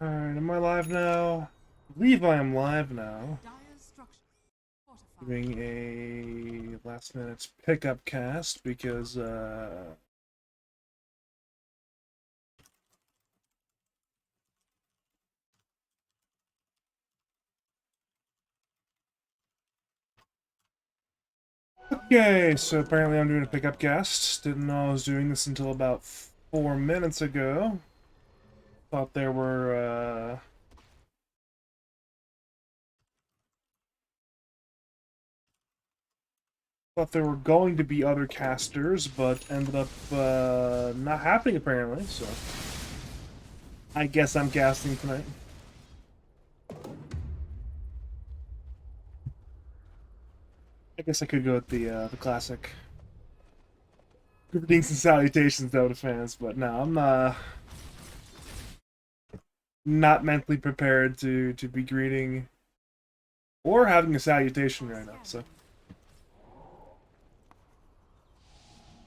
Alright, am I live now? I believe I am live now. Doing a last minute pickup cast because, okay, so apparently I'm doing a pickup cast. Didn't know I was doing this until about 4 minutes ago. Thought there were, thought there were going to be other casters, but ended up, not happening apparently, so I guess I'm casting tonight. I guess I could go with the classic greetings and salutations though to fans, but no, I'm not mentally prepared to be greeting or having a salutation right now, so.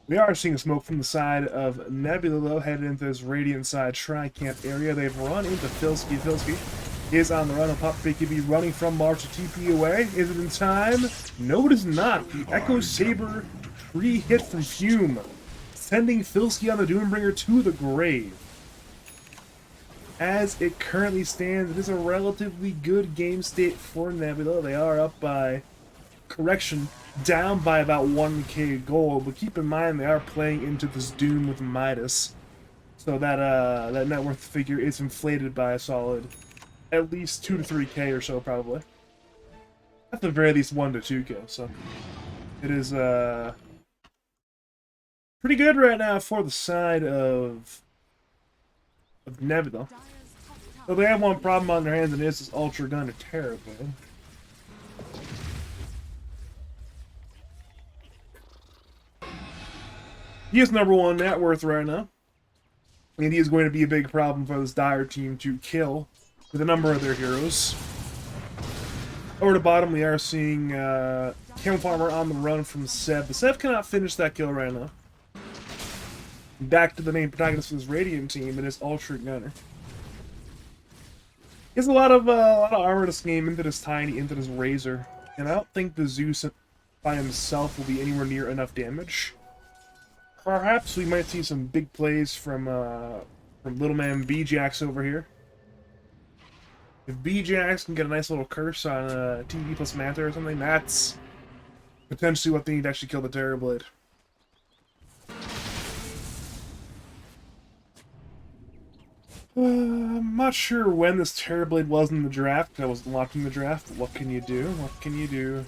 We are seeing smoke from the side of Nebula, though, headed into this Radiant side Tri-Camp area. They've run into Filsky. Filsky is on the run. And Pop could be running from March to TP away. Is it in time? No, it is not. The Echo Saber pre-hit from Fume, sending Filsky on the Doombringer to the grave. As it currently stands, it is a relatively good game state for Nebula. They are up by, correction, down by about 1k gold, but keep in mind they are playing into this Doom with Midas, so that that net worth figure is inflated by a solid at least 2 to 3k or so, probably. At the very least 1 to 2k, so it is pretty good right now for the side of Nebula. So they have one problem on their hands, and it's this Ultra Gunner terribly. He is #1 net worth right now, and he is going to be a big problem for this Dire team to kill with a number of their heroes. Over the bottom, we are seeing Camel Farmer on the run from Seb, but Seb cannot finish that kill right now. Back to the main protagonist of this Radiant team, and his Ultra Gunner. He has a lot of armor to game into this Tiny, into this Razor, and I don't think the Zeus by himself will be anywhere near enough damage. Perhaps we might see some big plays from little man B-Jax over here. If B-Jax can get a nice little curse on TV plus Manta or something, that's potentially what they need to actually kill the Terrorblade. I'm not sure when this Terrorblade was in the draft. I was launching the draft, but what can you do? What can you do?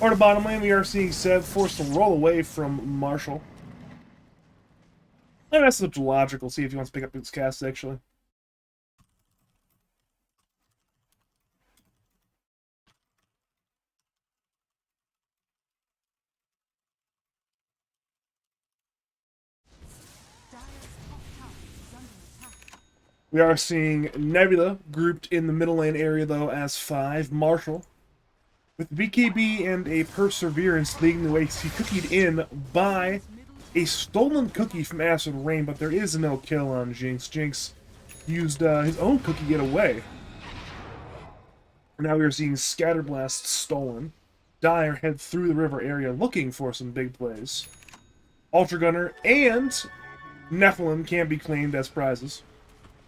Or the bottom lane, we are seeing Seb forced to roll away from Marshall. And that's logical. See if he wants to pick up his cast, actually. We are seeing Nebula grouped in the middle lane area, though, as 5. Marshall, with BKB and a Perseverance leading the way, he cookied in by a stolen cookie from Acid Rain, but there is no kill on Jinx. Jinx used his own cookie to get away. Now we are seeing Scatterblast stolen. Dire head through the river area looking for some big plays. Ultra Gunner and Nephilim can be claimed as prizes.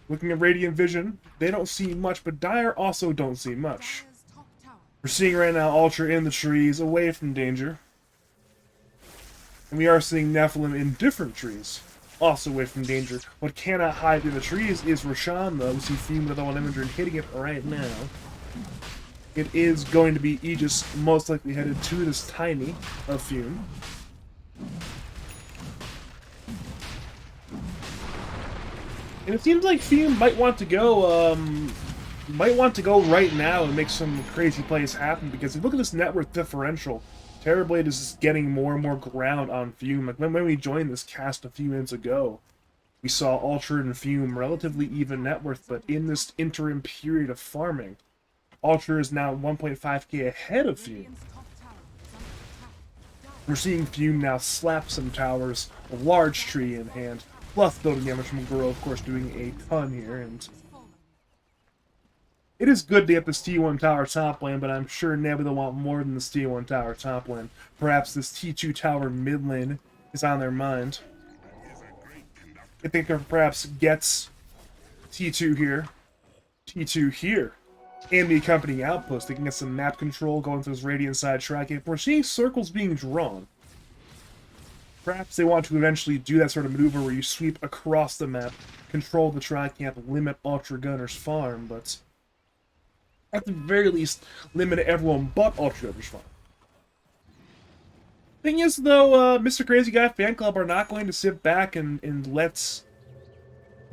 Looking at Radiant Vision, they don't see much, but Dire also don't see much. We're seeing right now Ultra in the trees, away from danger. And we are seeing Nephilim in different trees, also away from danger. What cannot hide in the trees is Roshan, though. We see Fume with the one imagery hitting it right now. It is going to be Aegis, most likely headed to this Tiny of Fume. And it seems like Fume might want to go, right now and make some crazy plays happen, because if you look at this net worth differential, Terrorblade is just getting more and more ground on Fume. Like when we joined this cast a few minutes ago, we saw Ultra and Fume relatively even net worth, but in this interim period of farming, Ultra is now 1.5k ahead of Fume. We're seeing Fume now slap some towers, a large tree in hand, plus building damage from Goro, of course, doing a ton here. And it is good to get this T1 tower top lane, but I'm sure Nebula want more than this T1 tower top lane. Perhaps this T2 tower mid lane is on their mind. I think they perhaps gets T2 here, T2 here, and the accompanying outpost. They can get some map control going to this Radiant side tracking. We're seeing circles being drawn. Perhaps they want to eventually do that sort of maneuver where you sweep across the map, control the tri-camp, limit Ultra Gunner's farm, but at the very least, limit everyone but Ultra Gunner's farm. Thing is, though, Mrcrazyguy Fanclub are not going to sit back and let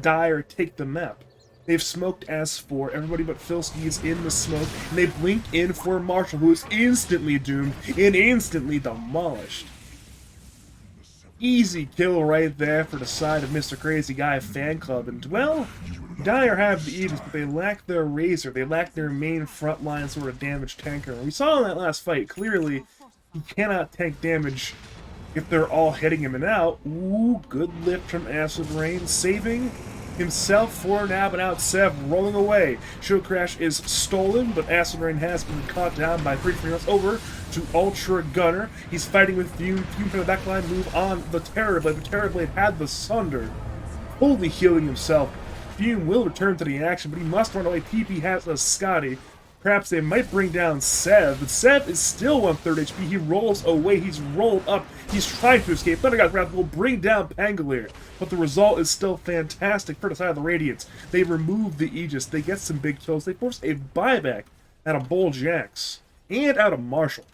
Dire take the map. They've smoked as for everybody but Filski is in the smoke, and they blink in for Marshall, who is instantly doomed and instantly demolished. Easy kill right there for the side of Mrcrazyguy Fanclub, and well, Dire have the Aegis, but they lack their Razor. They lack their main frontline sort of damage tanker. And we saw in that last fight, clearly, he cannot tank damage if they're all hitting him. And now, ooh, good lift from Acid Rain, saving himself for an out and out Sev, rolling away. Shield Crash is stolen, but Acid Rain has been caught down by 3 us over to Ultra Gunner. He's fighting with Fume. Fume from the backline, move on the Terrorblade. The Terrorblade had the Sunder, fully healing himself. Fume will return to the action, but he must run away. TP has a Scotty. Perhaps they might bring down Sev, but Sev is still 1/3 HP. He rolls away. He's rolled up. He's trying to escape. Thundergod's Wrath will bring down Pangolier, but the result is still fantastic for the side of the Radiants. They remove the Aegis. They get some big kills. They force a buyback out of Bull Jax and out of Marshall.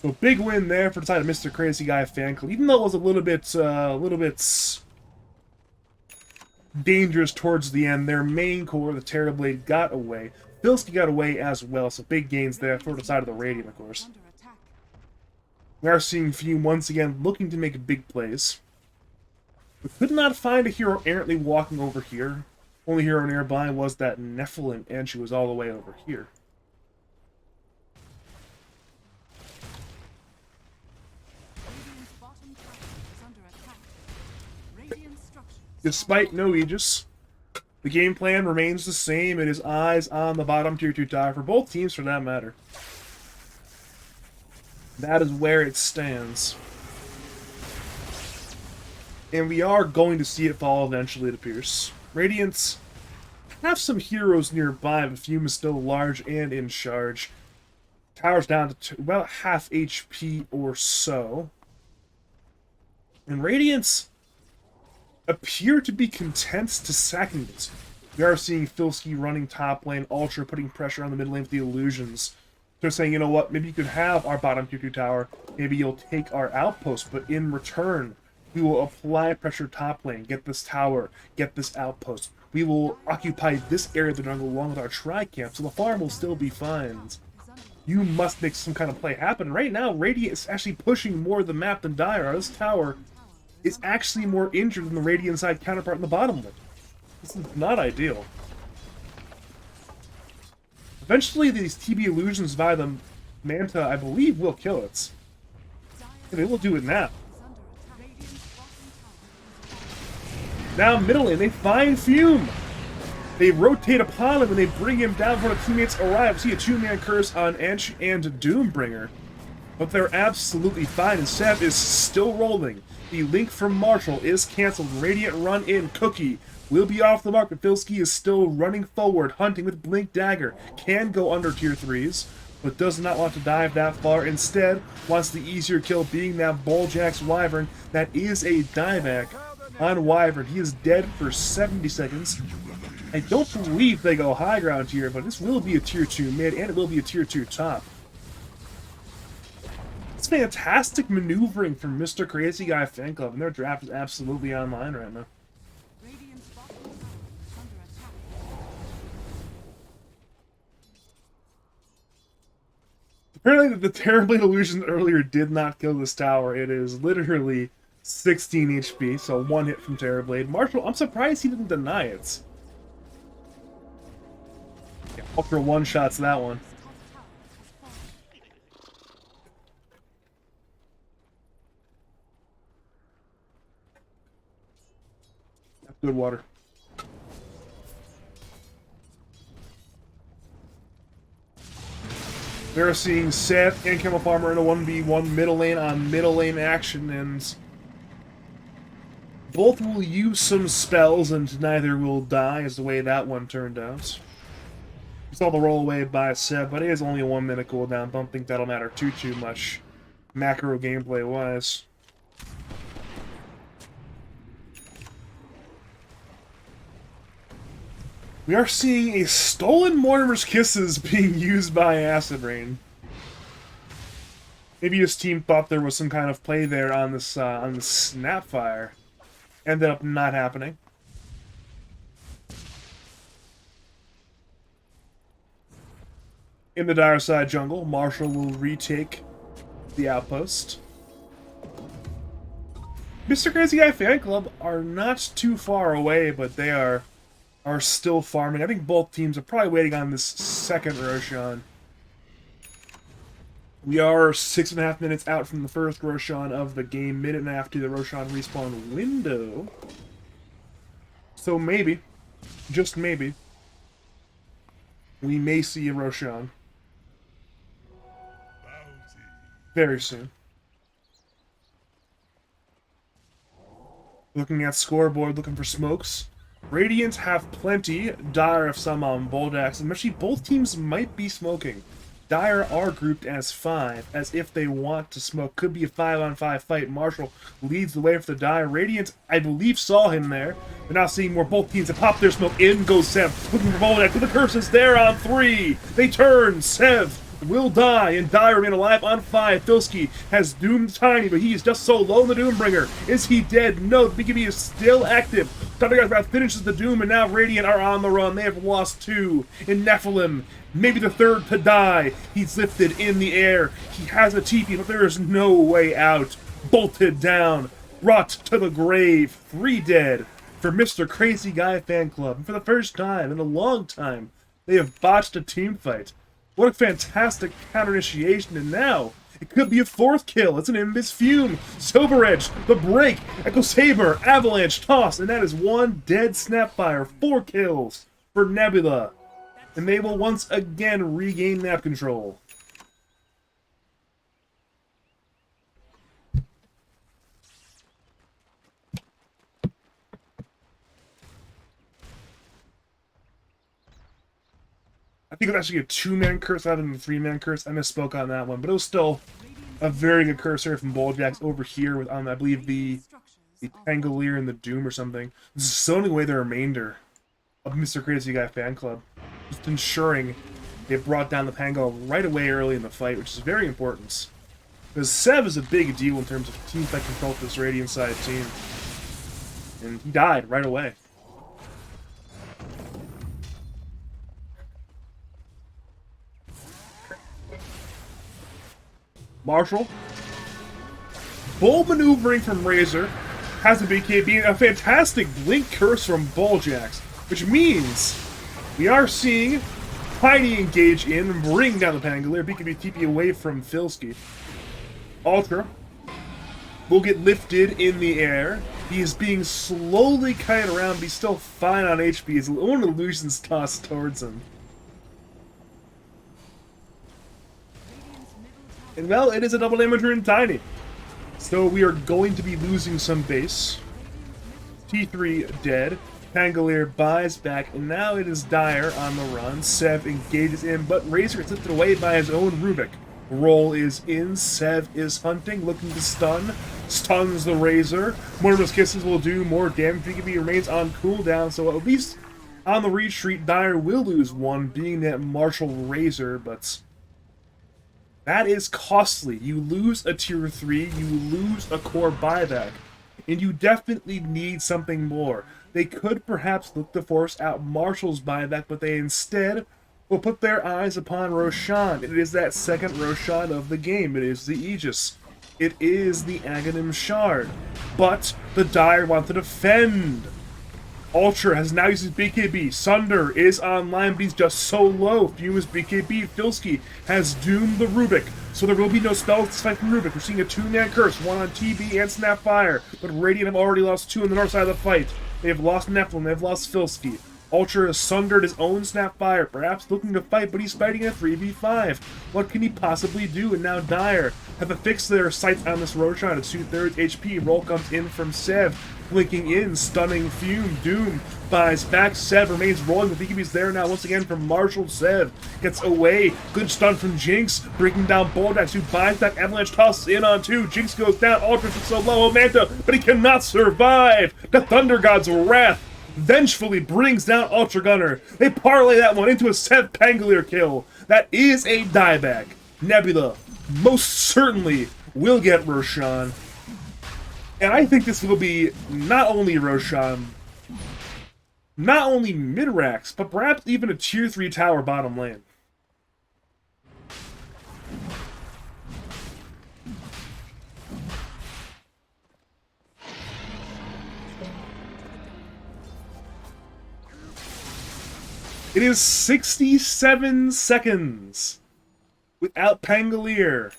So big win there for the side of Mrcrazyguy Fanclub, even though it was a little bit dangerous towards the end. Their main core, the Terrorblade, got away. Filski got away as well, so big gains there for the side of the Radiant, of course. We are seeing Fume once again looking to make big plays. We could not find a hero errantly walking over here. Only hero nearby was that Nephilim, and she was all the way over here. Despite no Aegis, the game plan remains the same. It is eyes on the bottom tier 2 tower for both teams, for that matter. That is where it stands. And we are going to see it fall eventually, it appears. Radiants have some heroes nearby, but Fume is still large and in charge. Tower's down to about half HP or so. And Radiants appear to be content to sacking this. We are seeing Filski running top lane, Ultra putting pressure on the mid lane with the illusions. They're saying, you know what, maybe you could have our bottom tier 2 tower, maybe you'll take our outpost, but in return, we will apply pressure top lane, get this tower, get this outpost. We will occupy this area of the jungle along with our tri-camp, so the farm will still be fine. You must make some kind of play happen. Right now, Radiant is actually pushing more of the map than Dire. This tower is actually more injured than the Radiant side counterpart in the bottom lane. This is not ideal. Eventually, these TB illusions via the Manta, I believe, will kill it. And they will do it now. Now, middle lane, they find Fume. They rotate upon him and they bring him down before the teammates arrive. See a 2-man curse on Ench and Doombringer. But they're absolutely fine, and Sev is still rolling. The link from Marshall is cancelled. Radiant run in. Cookie will be off the mark, but Filski is still running forward, hunting with Blink Dagger. Can go under tier 3s, but does not want to dive that far. Instead, wants the easier kill, being that Bulljax Wyvern. That is a dieback on Wyvern. He is dead for 70 seconds. I don't believe they go high ground here, but this will be a tier 2 mid, and it will be a tier 2 top. It's fantastic maneuvering from Mrcrazyguy Fanclub, and their draft is absolutely online right now. Apparently the Terrorblade illusion earlier did not kill this tower. It is literally 16 HP, so 1 hit from Terrorblade. Marshall, I'm surprised he didn't deny it. Yeah, Ultra one-shots that one. Good water. We are seeing Seth and Camel Farmer in a 1v1 middle lane on middle lane action, and both will use some spells and neither will die, is the way that one turned out. We saw the roll away by Seth, but it is only a 1 minute cooldown. Don't think that'll matter too much macro gameplay wise. We are seeing a stolen Mortimer's Kisses being used by Acid Rain. Maybe his team thought there was some kind of play there on this Snapfire. Ended up not happening. In the Dire side jungle, Marshall will retake the outpost. Mrcrazyguy Fanclub are not too far away, but they are still farming. I think both teams are probably waiting on this second Roshan. We are 6.5 minutes out from the first Roshan of the game, minute and a half to the Roshan respawn window. So maybe, just maybe, we may see a Roshan very soon. Looking at scoreboard, looking for smokes. Radiant have plenty, Dire have some on Boldax, and actually both teams might be smoking. Dire are grouped as 5, as if they want to smoke. Could be a 5-on-5 fight. Marshall leads the way for the Dire. Radiant, I believe, saw him there. We're now seeing where both teams have popped their smoke. In goes Sev, looking for Boldax, but the curse is there on 3. They turn, Sev will die, and Dire remain alive on 5. Filski has doomed Tiny, but he is just so low in the Doombringer. Is he dead? No, the BKB is still active. Thundergod's Wrath finishes the Doom, and now Radiant are on the run. They have lost 2 in Nephilim. Maybe the third to die. He's lifted in the air. He has a TP, but there is no way out. Bolted down. Brought to the grave. 3 dead for Mrcrazyguy Fanclub. And for the first time in a long time, they have botched a team fight. What a fantastic counter-initiation, and now it could be a 4th kill. It's an Imbis Fume, Sober Edge, the break, Echo Saber, Avalanche, Toss, and that is 1 dead Snapfire. 4 kills for Nebula. And they will once again regain map control. I think it was actually a 2-man curse rather than a 3-man curse. I misspoke on that one, but it was still a very good curse here from Boljax over here with, I believe, the Pangolier and the Doom or something. This is zoning away the remainder of Mrcrazyguy Fanclub. Just ensuring they brought down the Pango right away early in the fight, which is very important. Because Sev is a big deal in terms of team fight control for this Radiant side team. And he died right away. Marshall. Bold maneuvering from Razor. Has a BKB. A fantastic Blink Curse from Boljax. Which means we are seeing Tiny engage in and bring down the Pangolier. BKB TP away from Filski. Ultra will get lifted in the air. He is being slowly kited around, but he's still fine on HP as one illusions tossed towards him. And well, it is a double damager in Tiny. So we are going to be losing some base. T3 dead. Pangolier buys back, and now it is Dire on the run. Sev engages in, but Razor is lifted away by his own Rubik. Roll is in. Sev is hunting, looking to stun. Stuns the Razor. Mortimer's Kisses will do more damage. BKB remains on cooldown, so at least on the retreat, Dire will lose 1, being that Marshall Razor, but that is costly. You lose a tier 3, you lose a core buyback, and you definitely need something more. They could perhaps look to force out Marshall's buyback, but they instead will put their eyes upon Roshan. It is that second Roshan of the game. It is the Aegis. It is the Aghanim Shard. But the Dire want to defend. Ultra has now used his BKB. Sunder is online, but he's just so low. Fume's BKB. Filski has doomed the Rubik, so there will be no spells to fight from Rubik. We're seeing a 2-man curse, 1 on TB and Snapfire, but Radiant have already lost 2 on the north side of the fight. They've lost Nephilim, they've lost Filski. Ultra has sundered his own Snapfire, perhaps looking to fight, but he's fighting a 3v5. What can he possibly do? And now Dire have affixed their sights on this Roshan at 2/3 HP. Roll comes in from Sev, blinking in, stunning Fume. Doom buys back. Sev remains rolling. The BKB's there now once again from Marshall. Sev gets away. Good stun from Jinx, breaking down Boldax, who buys back. Avalanche tosses in on 2. Jinx goes down. Ultra's so low. Manta, but he cannot survive. The Thunder God's wrath vengefully brings down Ultra Gunner. They parlay that one into a Sev Pangolier kill. That is a dieback. Nebula most certainly will get Roshan. And I think this will be not only Roshan, not only mid-racks, but perhaps even a tier 3 tower bottom lane. It is 67 seconds without Pangolier.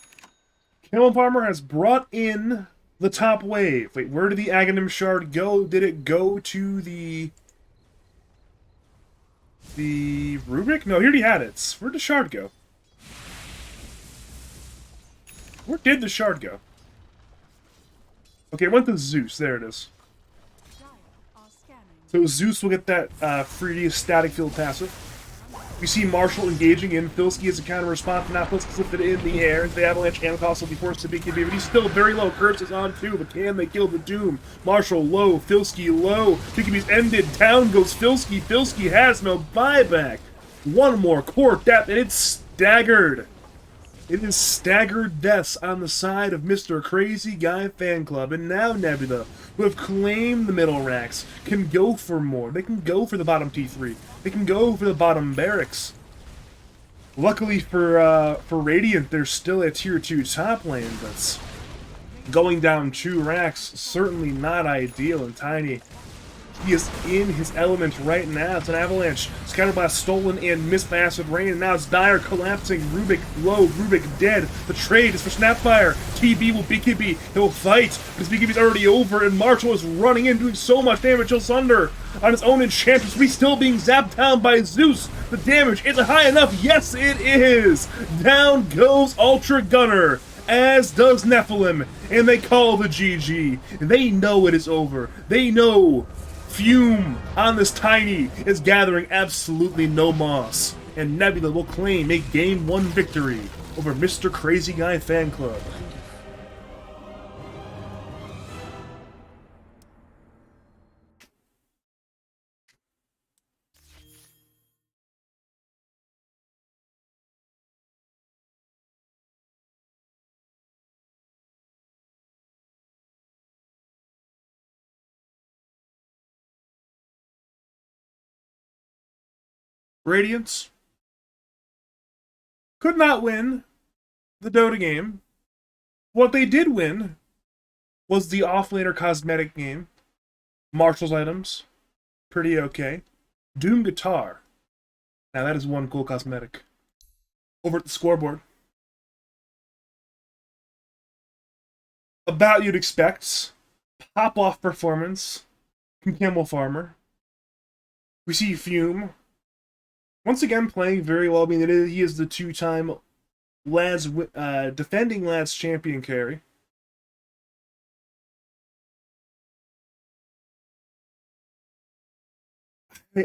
Camel Farmer has brought in the top wave. Wait, where did the Aghanim Shard go? Did it go to the Rubik? No, he already had it. Where did the Shard go? Where did the Shard go? Okay, it went to Zeus. There it is. So Zeus will get that 3D static field passive. We see Marshall engaging in Filski as a counter response, but now Filski's lifted in the air. The Avalanche Anatos will be forced to BKB, but he's still very low. Curse is on 2, but can they kill the Doom? Marshall low, Filski low. BKB's ended. Down goes Filski. Filski has no buyback. One more core depth, and it's staggered. It is staggered deaths on the side of Mrcrazyguy fan club, and now Nebula, who have claimed the middle racks, can go for more. They can go for the bottom T3. They can go for the bottom barracks. Luckily for Radiant, there's still a tier 2 top lane, but going down 2 racks, certainly not ideal. And Tiny, he is in his element right now. It's an Avalanche. Scatterblast stolen and missed by Acid Rain. And now it's Dire collapsing. Rubik low. Rubik dead. The trade is for Snapfire. TB will BKB. He'll fight. His BKB's already over. And Marshall is running in, doing so much damage. He'll Sunder on his own Enchantress. He's still being zapped down by Zeus. The damage isn't high enough. Yes, it is. Down goes Ultra Gunner, as does Nephilim. And they call the GG. They know it is over. They know Fume on this Tiny is gathering absolutely no moss, and Nebula will claim a Game 1 victory over Mrcrazyguy fan club. Radiance could not win the Dota game. What they did win was the offlaner cosmetic game. Marshall's items, pretty okay. Doom Guitar, now that is one cool cosmetic. Over at the scoreboard, about you'd expect, pop-off performance from Camel Farmer. We see Fume once again playing very well. I mean, he is the 2-time Lads defending Lads champion carry.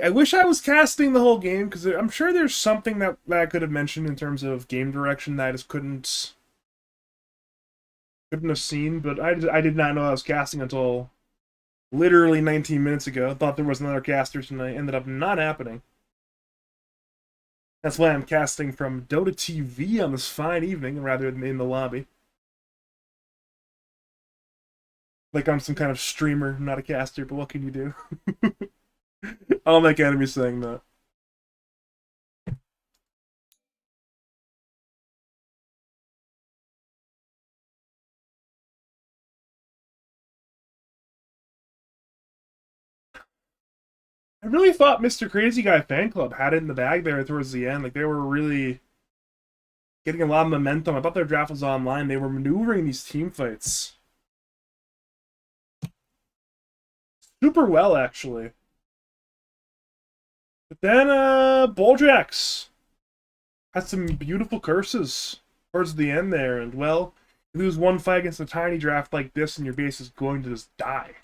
I wish I was casting the whole game, because I'm sure there's something that I could have mentioned in terms of game direction that I just couldn't have seen, but I did not know I was casting until literally 19 minutes ago. I thought there was another caster tonight. Ended up not happening. That's why I'm casting from Dota TV on this fine evening, rather than in the lobby. Like I'm some kind of streamer, not a caster, but what can you do? I'll make enemies saying that. I really thought Mrcrazyguy fan club had it in the bag there towards the end. Like, they were really getting a lot of momentum. I thought their draft was online. They were maneuvering these team fights super well, actually. But then, Boldrax had some beautiful curses towards the end there, and well, you lose one fight against a tiny draft like this, and your base is going to just die.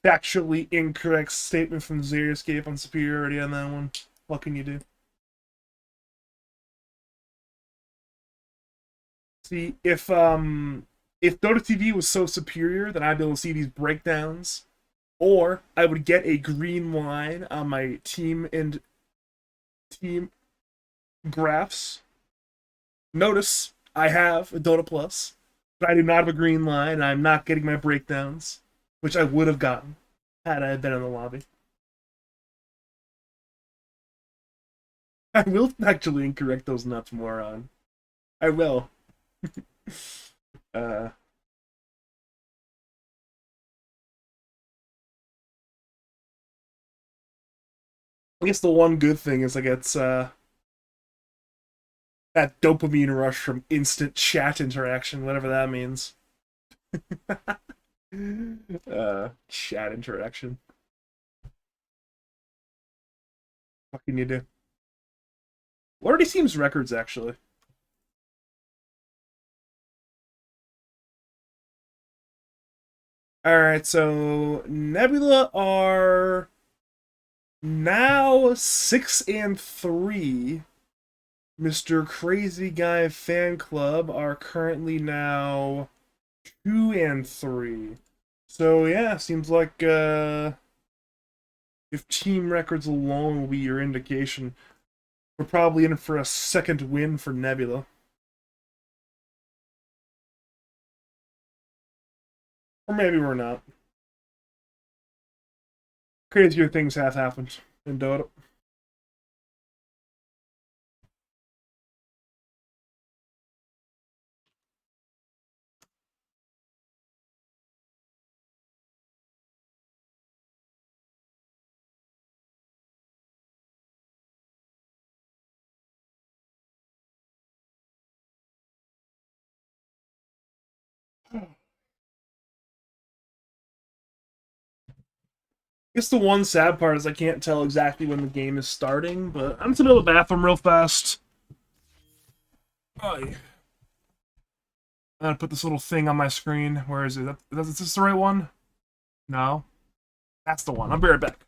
Factually incorrect statement from Xerioscape on superiority on that one. What can you do? See, if Dota TV was so superior, then I'd be able to see these breakdowns, or I would get a green line on my team graphs. Notice I have a Dota Plus, but I do not have a green line, and I'm not getting my breakdowns, which I would have gotten had I been in the lobby. I will actually incorrect those nuts, moron. I will. uh, I guess the one good thing is I get that dopamine rush from instant chat interaction, whatever that means. Chat interaction. What can you do? What are these teams' records actually? All right, so Nebula are now 6-3. Mrcrazyguy fan club are currently now 2-3. So yeah, seems like if team records alone will be your indication, we're probably in for a second win for Nebula. Or maybe we're not. Crazier things have happened in Dota. I guess the one sad part is I can't tell exactly when the game is starting, but I'm just gonna go to the bathroom real fast. Oh, yeah. I'm gonna put this little thing on my screen. Where is it? Is this the right one? No. That's the one. I'll be right back.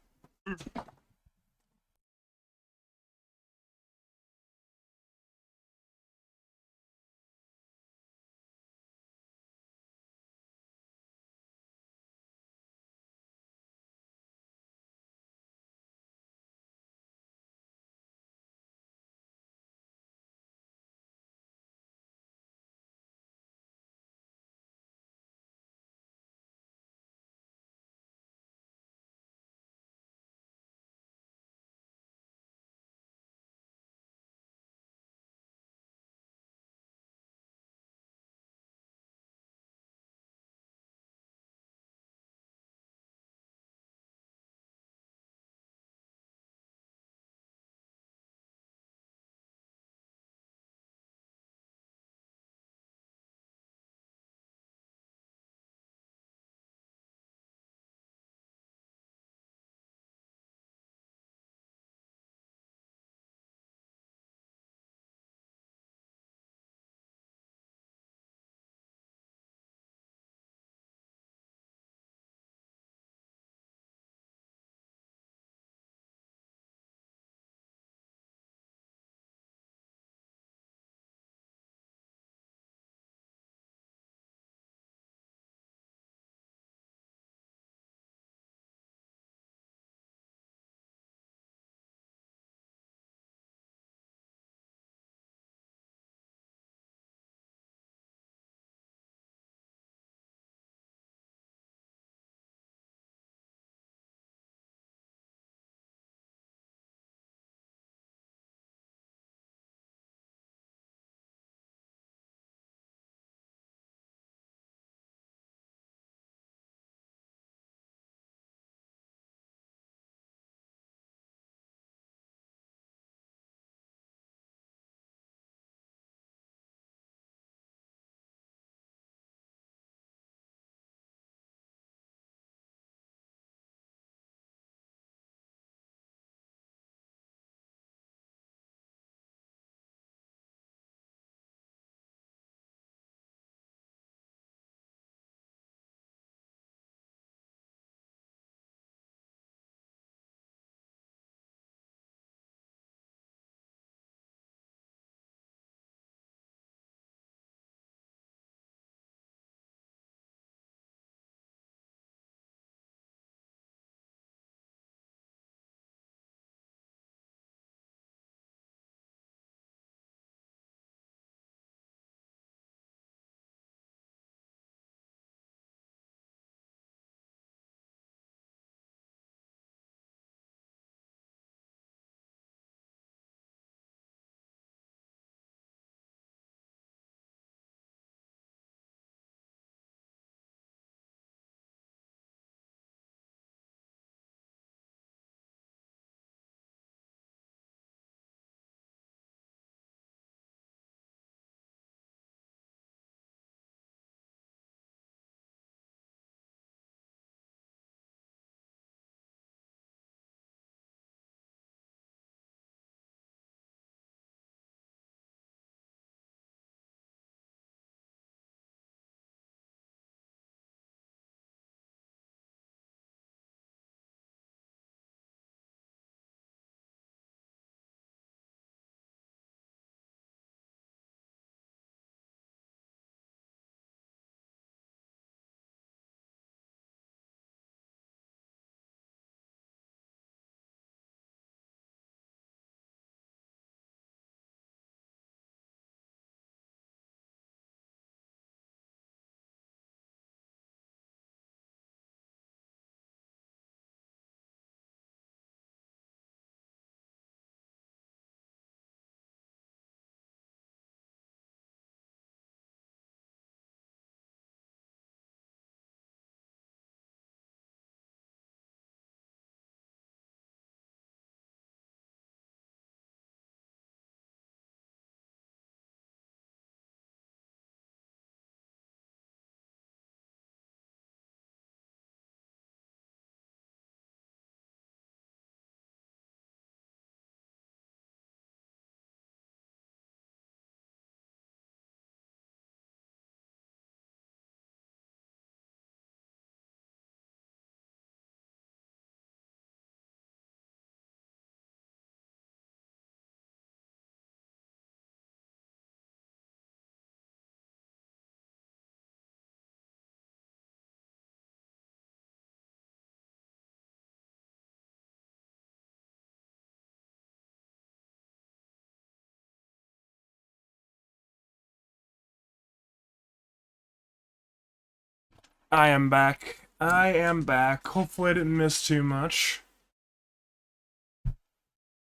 I am back. I am back. Hopefully I didn't miss too much.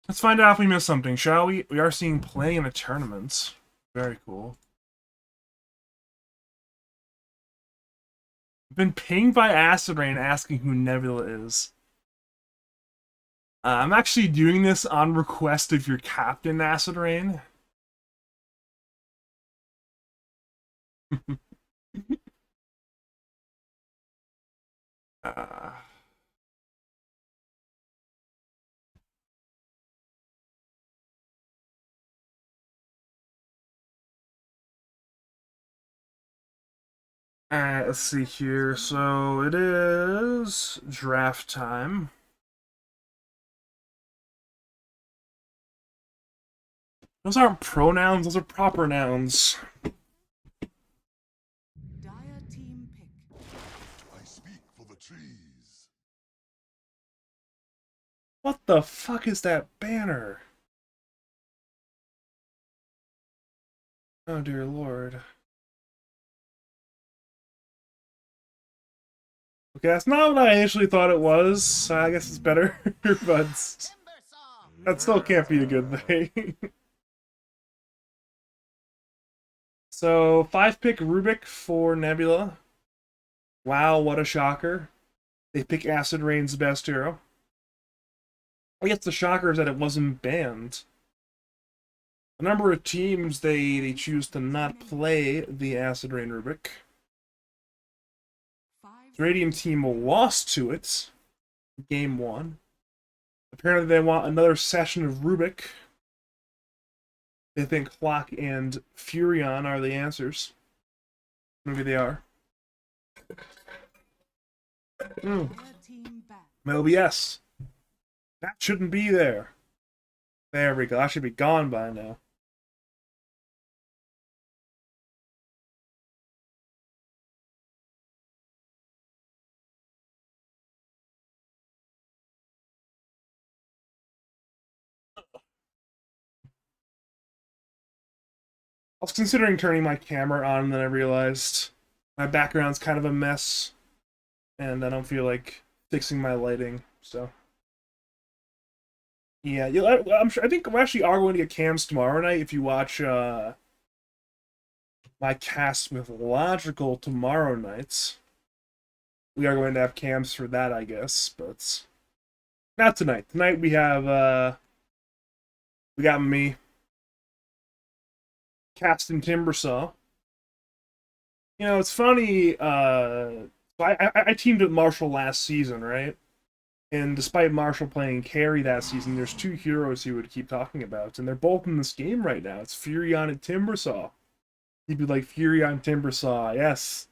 Let's find out if we missed something, shall we? We are seeing plenty in the tournaments. Very cool. I've been pinged by Acid Rain asking who Nebula is. I'm actually doing this on request of your captain, Acid Rain. uh, Alright, let's see here. So it is draft time. Those aren't pronouns, those are proper nouns. Dire team pick. I speak for the trees. What the fuck is that banner? Oh dear lord. Okay, that's not what I initially thought it was. So I guess it's better, but that still can't be a good thing. So 5-pick Rubik for Nebula. Wow, what a shocker. They pick Acid Rain's best hero. I guess the shocker is that it wasn't banned. A number of teams, they choose to not play the Acid Rain Rubik. The Radiant team lost to it. Game 1. Apparently they want another session of Rubik. They think Clock and Furion are the answers. Maybe they are. Maybe yes. That shouldn't be there. There we go. I should be gone by now. I was considering turning my camera on, and then I realized my background's kind of a mess, and I don't feel like fixing my lighting, so... Yeah, I'm sure. I think we actually are going to get cams tomorrow night. If you watch my cast with Logical tomorrow nights, we are going to have cams for that, I guess. But not tonight. Tonight we have we got me, Cast and Timbersaw. You know, it's funny. So I teamed with Marshall last season, right? And despite Marshall playing carry that season, there's two heroes he would keep talking about, and they're both in this game right now. It's Furion and Timbersaw. He'd be like, Furion, Timbersaw, yes,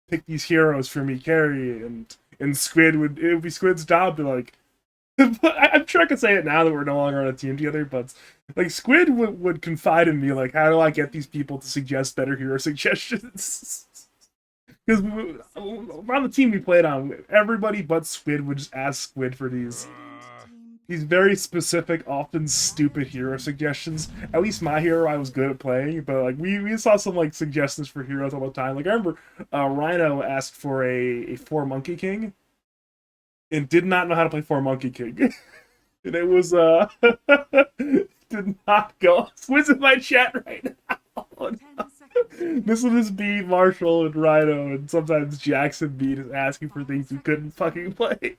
pick these heroes for me, carry, and Squid it would be Squid's job to like. I'm sure I could say it now that we're no longer on a team together, but like Squid would confide in me, like, how do I get these people to suggest better hero suggestions? Because on the team we played on, everybody but Squid would just ask Squid for these very specific, often stupid hero suggestions. At least my hero I was good at playing, but like we saw some like suggestions for heroes all the time. Like I remember Rhino asked for a 4-Monkey King and did not know how to play 4-Monkey King. And it was did not go. Squid's in my chat right now. Oh, no. This will just be Marshall and Rhino, and sometimes Jackson B just asking for things we couldn't fucking play.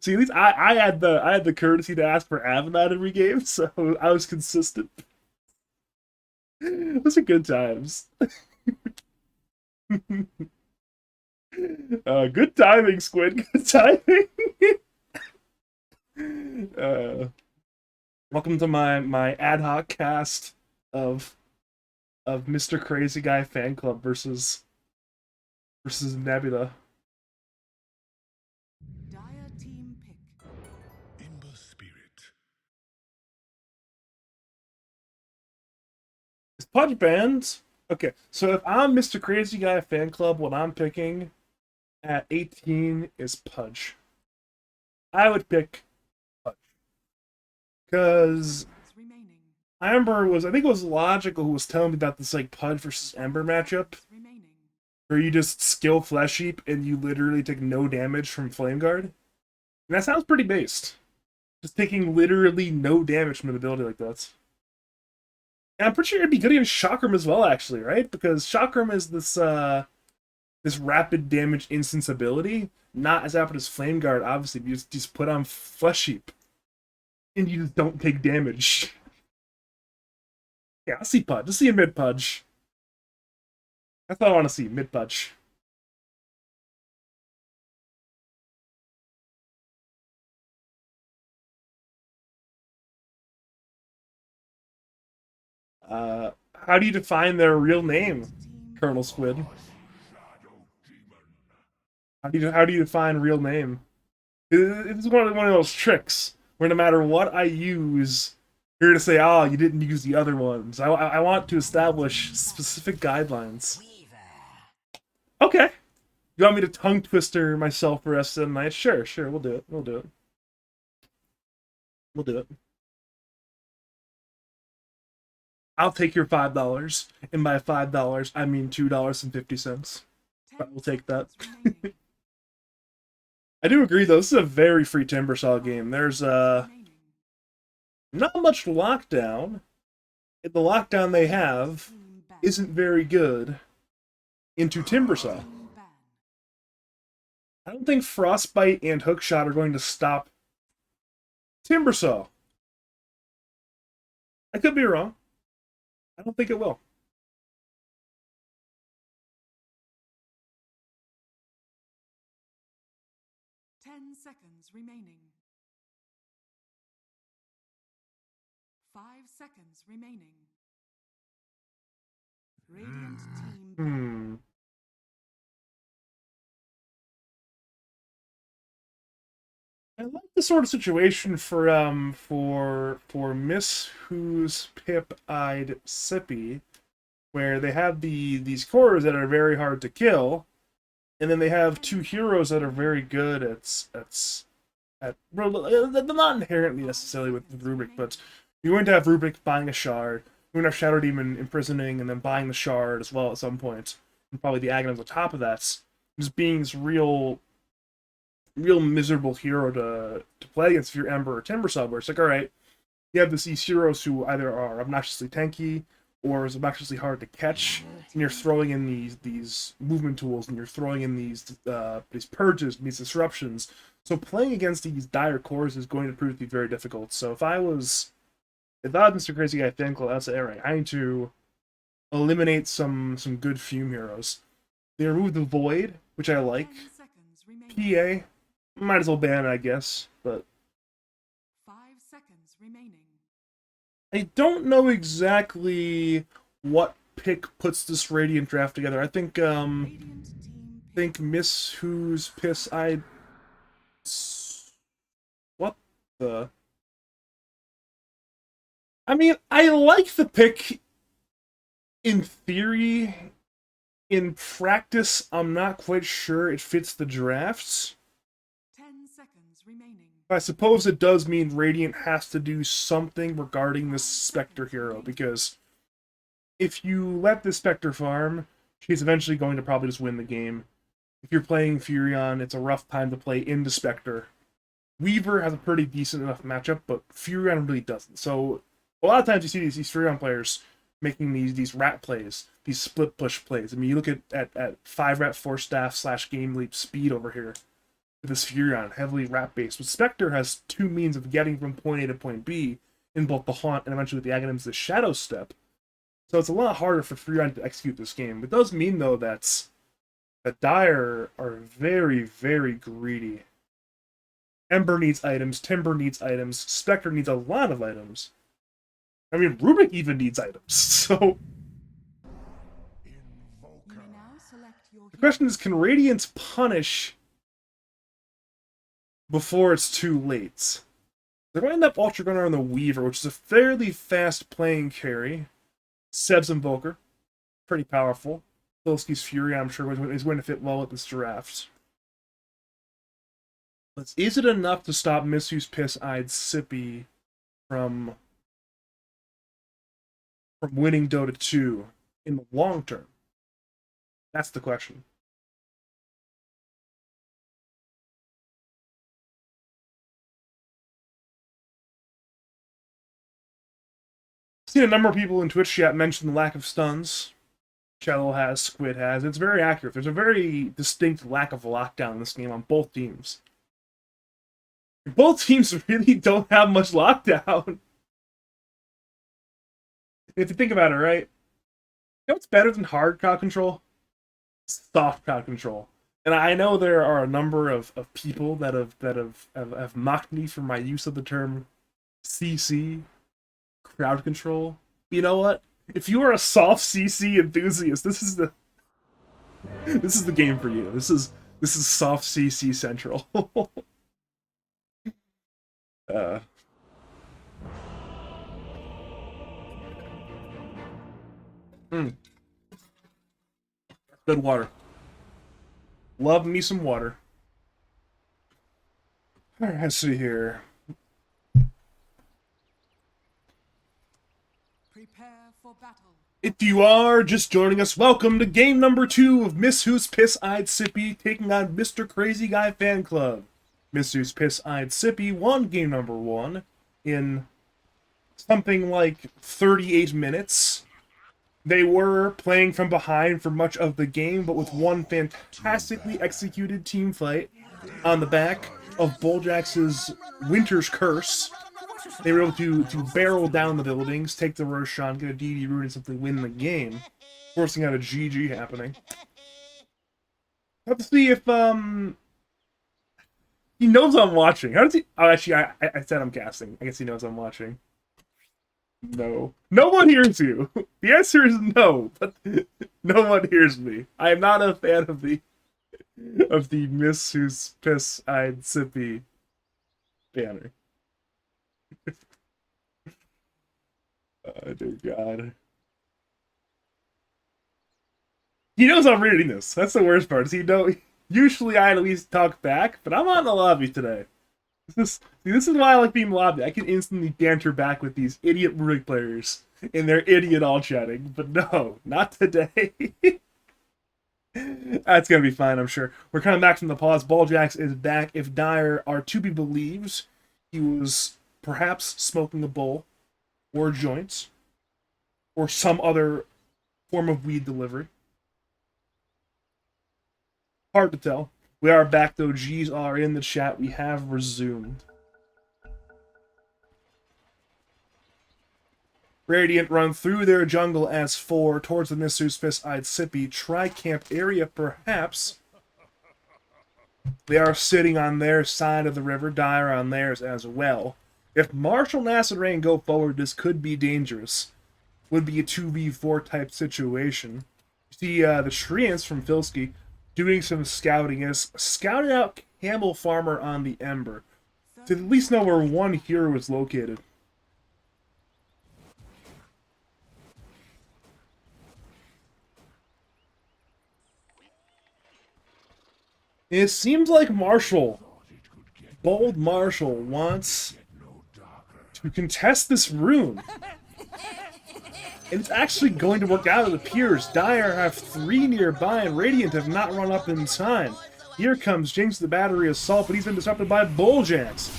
See, at least I had the courtesy to ask for Avenat every game, so I was consistent. Those are good times. Good timing, Squid. Good timing. Welcome to my ad hoc cast of Mrcrazyguy fan club versus Nebula. Dire team pick. Ember spirit. Is Pudge banned? Okay, so if I'm Mrcrazyguy fan club, what I'm picking at 18 is Pudge. I would pick Pudge. Because I remember I think it was Logical who was telling me about this like Pudge versus Ember matchup. where you just skill Flesh Heap and you literally take no damage from Flame Guard. And that sounds pretty based. Just taking literally no damage from an ability like that. And I'm pretty sure it'd be good against Chakram as well, actually, right? Because Chakram is this rapid damage instance ability, not as rapid as Flame Guard, obviously. You just put on Flesh Heap, and you just don't take damage. Yeah, I'll see Pudge. Let's see a mid Pudge. That's what I want to see, mid Pudge. How do you define their real name, Colonel Squid? How do you define real name? It's one of those tricks where no matter what I use, you're gonna say, "Oh, you didn't use the other ones." I want to establish specific guidelines. Okay, you want me to tongue twister myself for the rest of the night? Sure, we'll do it. We'll do it. We'll do it. I'll take your $5, and by $5 I mean $2.50. I will take that. I do agree, though. This is a very free Timbersaw game. There's not much lockdown. The lockdown they have isn't very good into Timbersaw. I don't think Frostbite and Hookshot are going to stop Timbersaw. I could be wrong. I don't think it will. Seconds remaining. 5 seconds remaining. Radiant team. I like the sort of situation for Miss Who's Pip-Eyed Sippy, where they have these cores that are very hard to kill, and then they have two heroes that are very good at not inherently necessarily with Rubik, but you're going to have Rubik buying a shard, you're going to have Shadow Demon imprisoning and then buying the shard as well at some point, and probably the Aghanim's on top of that, just being this real miserable hero to play against if you're Ember or Timbersaw, where it's like, alright, you have these heroes who either are obnoxiously tanky or is obnoxiously hard to catch, and you're throwing in these movement tools, and you're throwing in these purges, these disruptions. So playing against these dire cores is going to prove to be very difficult. So if I was Mrcrazyguy Fanclub, I'd say, alright, I need to eliminate some good fume heroes. They remove the Void, which I like. PA, might as well ban it, I guess, but 5 seconds remaining. I don't know exactly what pick puts this Radiant draft together. I think Miss Who's Piss I what the I mean, I like the pick in theory. In practice, I'm not quite sure it fits the drafts. 10 seconds remaining. I suppose it does mean Radiant has to do something regarding this Spectre hero, because if you let this Spectre farm, she's eventually going to probably just win the game. If you're playing Furion, it's a rough time to play into Spectre. Weaver has a pretty decent enough matchup, but Furion really doesn't. So a lot of times you see these Furion players making these rat plays, these split push plays. I mean, you look at 5 rat 4 staff / game leap speed over here with this Furion, heavily rat based. But Spectre has two means of getting from point A to point B in both the Haunt and eventually with the Aghanim's the Shadow Step. So it's a lot harder for Furion to execute this game. It does mean though that Dire are very, very greedy. Ember needs items, Timber needs items, Spectre needs a lot of items. I mean, Rubik even needs items, so the question is, can Radiance punish before it's too late? They're going to end up Ultra Gunner on the Weaver, which is a fairly fast playing carry. Seb's Invoker, pretty powerful. Bilski's Fury, I'm sure, is going to fit well with this draft. But is it enough to stop Miss Who's Piss-Eyed Sippy from winning Dota 2 in the long term? That's the question. I've seen a number of people in Twitch chat mention the lack of stuns. Cello has, Squid has. It's very accurate. There's a very distinct lack of lockdown in this game on both teams. Both teams really don't have much lockdown. If you think about it, right? You know what's better than hard crowd control? Soft crowd control. And I know there are a number of people that have mocked me for my use of the term CC, crowd control. You know what? If you are a soft CC enthusiast, this is the game for you. This is soft CC central. Good water. Love me some water. Alright, let's see here. Prepare for battle. If you are just joining us, welcome to game number 2 of Miss Who's Piss-Eyed Sippy taking on Mrcrazyguy Fan Club. Miss Who's Piss-Eyed Sippy won game number 1 in something like 38 minutes. They were playing from behind for much of the game, but with one fantastically executed team fight on the back of Bulljax's Winter's Curse, they were able to barrel down the buildings, take the Roshan, get a DD root, and simply win the game, forcing out a GG happening. Let's see if he knows I'm watching. How does he? Oh, actually, I said I'm casting. I guess he knows I'm watching. No. No one hears you. The answer is no, but no one hears me. I am not a fan of the Miss Who's Piss-Eyed Sippy banner. Oh, dear God. He knows I'm reading this. That's the worst part. Usually I at least talk back, but I'm on the lobby today. This is why I like being lobby. I can instantly banter back with these idiot Rurik players in their idiot all chatting, but no, not today. That's gonna be fine, I'm sure. We're coming back from the pause. Bulljax is back. If Dyer are to be believed, he was perhaps smoking a bowl, or joints, or some other form of weed delivery. Hard to tell. We are back though. G's are in the chat. We have resumed. Radiant run through their jungle as 4 towards the Miss Who's Piss-Eyed Sippy tri-camp area, perhaps. They are sitting on their side of the river, Dyer on theirs as well. If Marshall and Acid Rain go forward, this could be dangerous. Would be a 2v4 type situation. You see the Treants from Filsky doing some scouting, is scouted out Camel Farmer on the Ember to at least know where one hero is located. It seems like Marshall, bold Marshall, wants to contest this rune. And it's actually going to work out, it appears. Dyer have 3 nearby, and Radiant have not run up in time. Here comes Jinx, the battery assault, but he's been disrupted by Bulljax.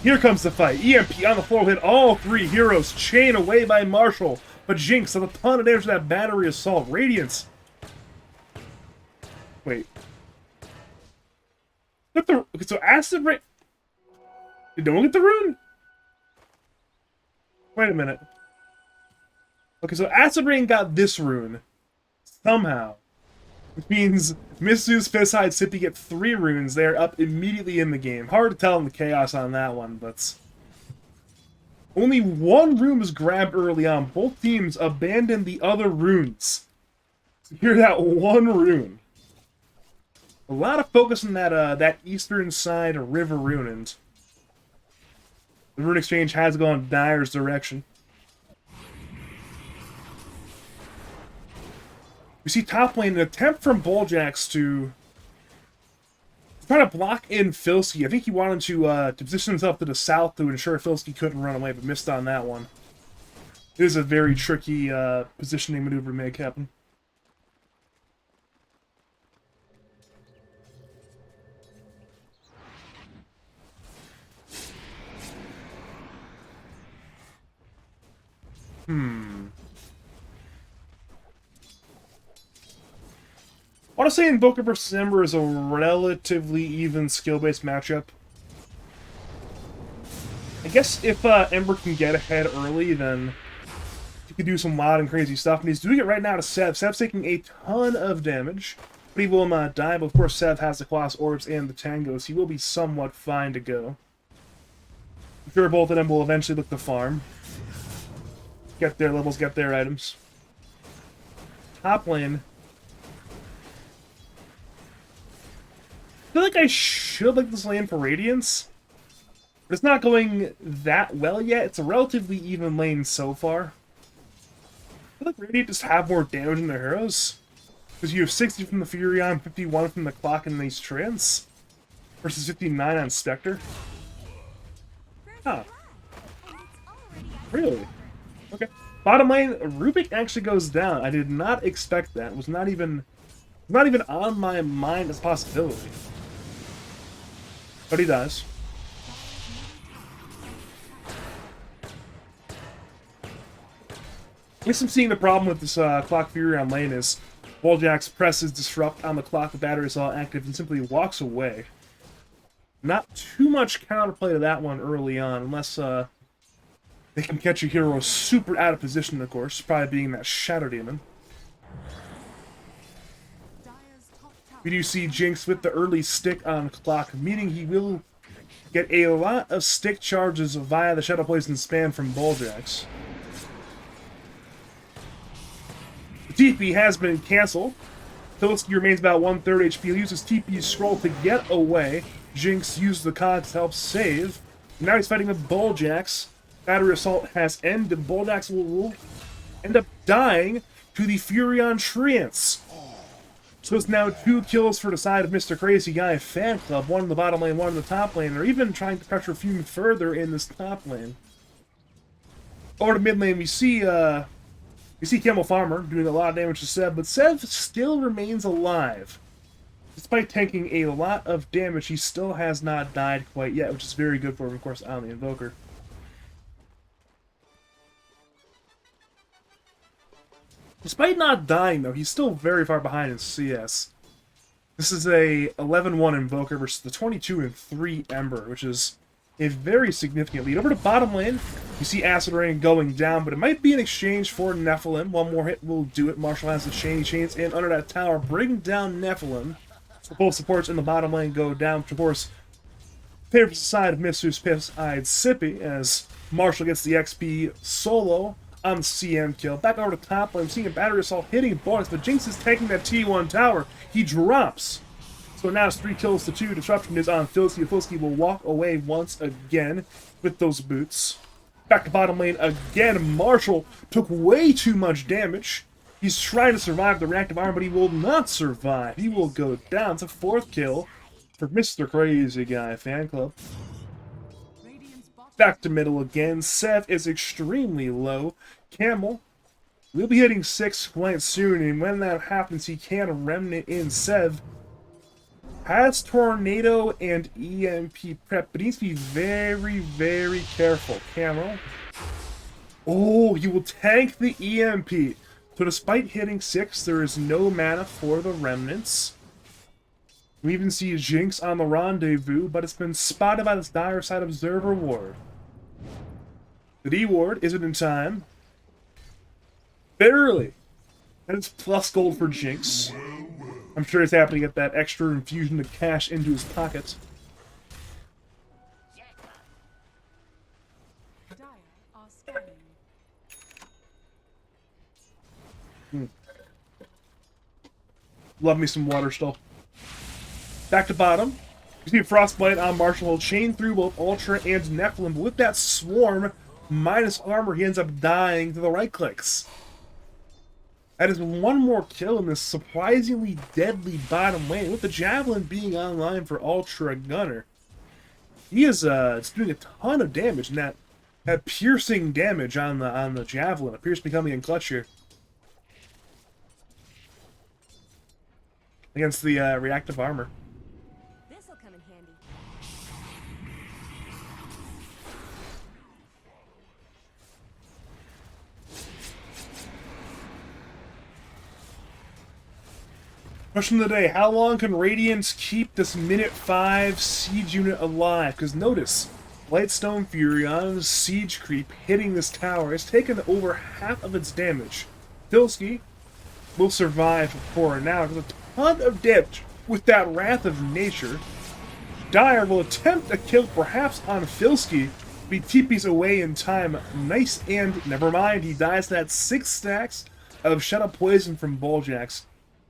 Here comes the fight. EMP on the floor hit all 3 heroes. Chain away by Marshall. But Jinx does a ton of damage to that battery assault. Radiance. Wait. Okay, so Acid Rain... Did no one get the rune? Wait a minute. Okay, so Acid Rain got this rune. Somehow. Which means Miss Who's Piss-Eyed Sippy get 3 runes. They're up immediately in the game. Hard to tell in the chaos on that one, but... Only 1 rune was grabbed early on. Both teams abandoned the other runes. Secure that 1 rune. A lot of focus on that eastern side river rune, and the rune exchange has gone Dyer's direction. We see top lane, an attempt from Bulljax to try to block in Filsky. I think he wanted to position himself to the south to ensure Filsky couldn't run away, but missed on that one. It is a very tricky positioning maneuver to make happen. Hmm. I want to say Invoker versus Ember is a relatively even skill-based matchup. I guess if Ember can get ahead early, then he could do some wild and crazy stuff. And he's doing it right now to Sev. Sev's taking a ton of damage, but he will not die. But of course, Sev has the Colossus Orbs and the Tangos. He will be somewhat fine to go. I'm sure both of them will eventually look to farm. Get their levels, get their items. Top lane. I feel like I should like this lane for Radiance, but it's not going that well yet. It's a relatively even lane so far. I feel like Radiant just have more damage in their heroes, because you have 60 from the Furion, 51 from the Clock and these Trance, versus 59 on Spectre. Huh. Really? Okay. Bottom lane, Rubik actually goes down. I did not expect that. It was not even on my mind as a possibility. But he does. I guess I'm seeing the problem with this Clock Fury on lane is Walljax presses Disrupt on the Clock, the battery is all active, and simply walks away. Not too much counterplay to that one early on, unless they can catch a hero super out of position, of course, probably being that Shadow Demon. We do see Jinx with the early stick on Clock, meaning he will get a lot of stick charges via the Shadow Poison spam from Walljax. The TP has been cancelled. Filsky remains about 1/3 HP. He uses TP's scroll to get away. Jinx used the cog to help save. Now he's fighting with Walljax. Battery Assault has ended. Walljax will end up dying to the Furion Trance. So it's now 2 kills for the side of Mrcrazyguy Fanclub. One in the bottom lane, one in the top lane. They're even trying to pressure Fume further in this top lane. Over to mid lane, we see Camel Farmer doing a lot of damage to Sev, but Sev still remains alive. Despite tanking a lot of damage, he still has not died quite yet, which is very good for him, of course, on the Invoker. Despite not dying, though, he's still very far behind in CS. This is a 11-1 Invoker versus the 22-3 Ember, which is a very significant lead. Over to bottom lane, you see Acid Rain going down, but it might be an exchange for Nephilim. One more hit will do it. Marshall has the chain. Chains in under that tower, bring down Nephilim. So both supports in the bottom lane go down, which of course favors the side of Mr. Piss-Eyed Sippy, as Marshall gets the XP solo on the CM kill. Back over to top lane, seeing a Battery Assault hitting bonus, but Jinx is taking that T1 tower. He drops. So now it's 3 kills to 2. Disruption is on Filsky. Filsky will walk away once again with those boots. Back to bottom lane again. Marshall took way too much damage. He's trying to survive the reactive arm, but he will not survive. He will go down. It's a 4th kill for Mrcrazyguy Fanclub. Back to middle again. Sev is extremely low. Camel will be hitting 6 quite soon, and when that happens, he can remnant in. Sev has Tornado and EMP prep, but needs to be very, very careful. Camel. Oh, he will tank the EMP. So despite hitting 6, there is no mana for the remnants. We even see Jinx on the rendezvous, but it's been spotted by this dire side observer ward. The D ward isn't in time. Barely. And it's plus gold for Jinx. I'm sure he's happy to get that extra infusion of cash into his pocket. Dire are scanning. Love me some water still. Back to bottom. You see Frostbite on Marshall will chain through both Ultra and Nephilim, but with that swarm minus armor, he ends up dying to the right clicks. That is one more kill in this surprisingly deadly bottom lane, with the Javelin being online for Ultra Gunner. He is doing a ton of damage, and that piercing damage on the Javelin appears to be coming in clutch here. Against the reactive armor. This'll come in handy. Question of the day, how long can Radiance keep this minute 5 siege unit alive? Because notice, Lightstone Furion's siege creep hitting this tower has taken over half of its damage. Filsky will survive for now. There's a ton of damage with that Wrath of Nature. Dire will attempt a kill perhaps on Filsky, but he TPs away in time. Nice, and never mind, he dies to that 6 stacks of Shadow Poison from Balljacks.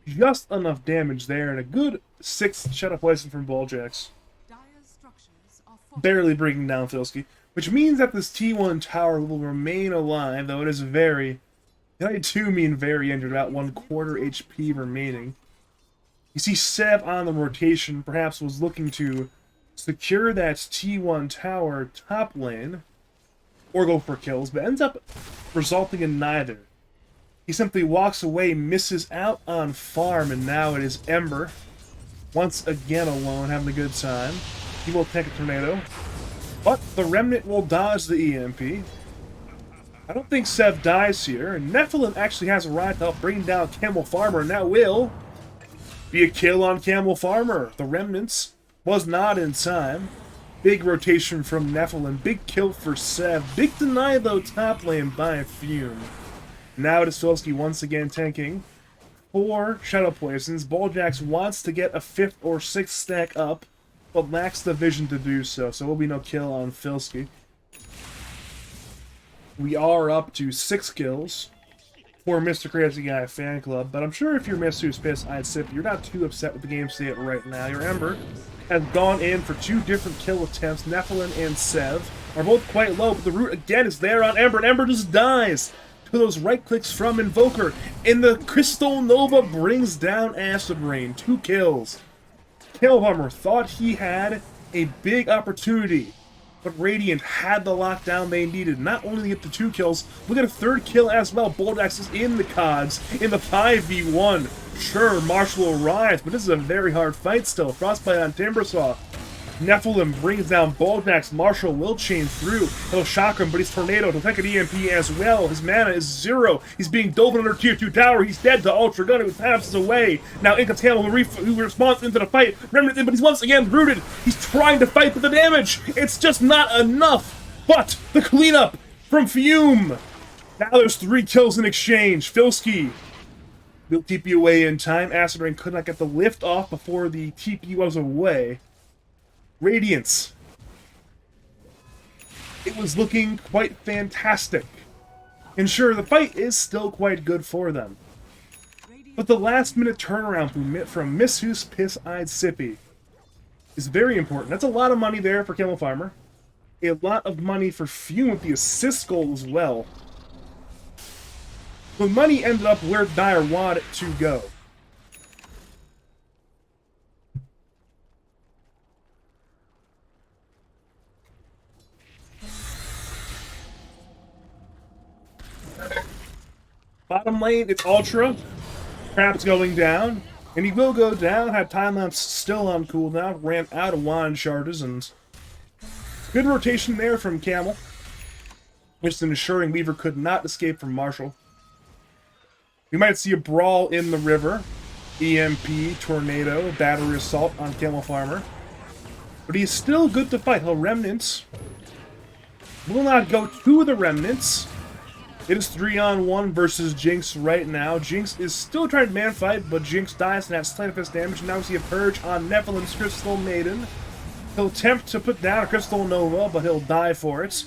Just enough damage there, and a good 6 Shadow Poison from Balljacks. Dire's structures are fortified. Barely bringing down Filsky, which means that this T1 tower will remain alive, though it is very, I do mean very injured, about 1/4 HP remaining. You see Sev on the rotation, perhaps was looking to secure that T1 tower top lane, or go for kills, but ends up resulting in neither. He simply walks away, misses out on farm, and now it is Ember, once again alone, having a good time. He will take a tornado, but the Remnant will dodge the EMP. I don't think Sev dies here, and Nephilim actually has arrived to help bring down Camel Farmer, and that will be a kill on Camel Farmer. The Remnants was not in time. Big rotation from Nephilim, big kill for Sev. Big deny, though, top lane by Fume. Now it is Filsky once again tanking 4 Shadow Poisons. Balljacks wants to get a 5th or 6th stack up, but lacks the vision to do so, so will be no kill on Filsky. We are up to 6 kills for Mrcrazyguy fan club, but I'm sure if you're Mr. Piss I'd Sip, you're not too upset with the game state right now. Your Ember has gone in for 2 different kill attempts. Nephilim and Sev are both quite low, but the root again is there on Ember, and Ember just dies to those right clicks from Invoker, and the Crystal Nova brings down Acid Rain. 2 kills. Killhammer thought he had a big opportunity, but Radiant had the lockdown they needed. Not only to get the 2 kills, we get a 3rd kill as well. Baldax is in the cogs in the 5v1. Sure, Marshall arrives, but this is a very hard fight still. Frostbite on Timbersaw. Nephilim brings down Baldax. Marshall will chain through. He'll shock him, but he's Tornado. He'll take an EMP as well. His mana is 0. He's being dove under tier 2 tower. He's dead to Ultra Gun, who passes away. Now Incontable who responds into the fight. Remnant, but he's once again rooted. He's trying to fight for the damage. It's just not enough. But the cleanup from Fume. Now there's 3 kills in exchange. Filsky will TP away in time. Acid Rain could not get the lift off before the TP was away. Radiance. It was looking quite fantastic. And sure, the fight is still quite good for them. But the last minute turnaround from Miss Who's Piss-Eyed Sippy is very important. That's a lot of money there for Camel Farmer. A lot of money for Fume with the assist goal as well. The money ended up where Dire wanted it to go. Bottom lane, it's Ultra. Crap's going down. And he will go down. Had time lapse still on cooldown. Ran out of wand charges. And good rotation there from Camel. Just ensuring Weaver could not escape from Marshall. We might see a brawl in the river. EMP, Tornado, Battery Assault on Camel Farmer. But he's still good to fight. He'll Remnants. Will not go to the Remnants. It is 3-on-1 versus Jinx right now. Jinx is still trying to man fight, but Jinx dies and has sleight of fist damage. Now we see a Purge on Nephilim's Crystal Maiden. He'll attempt to put down a Crystal Nova, but he'll die for it.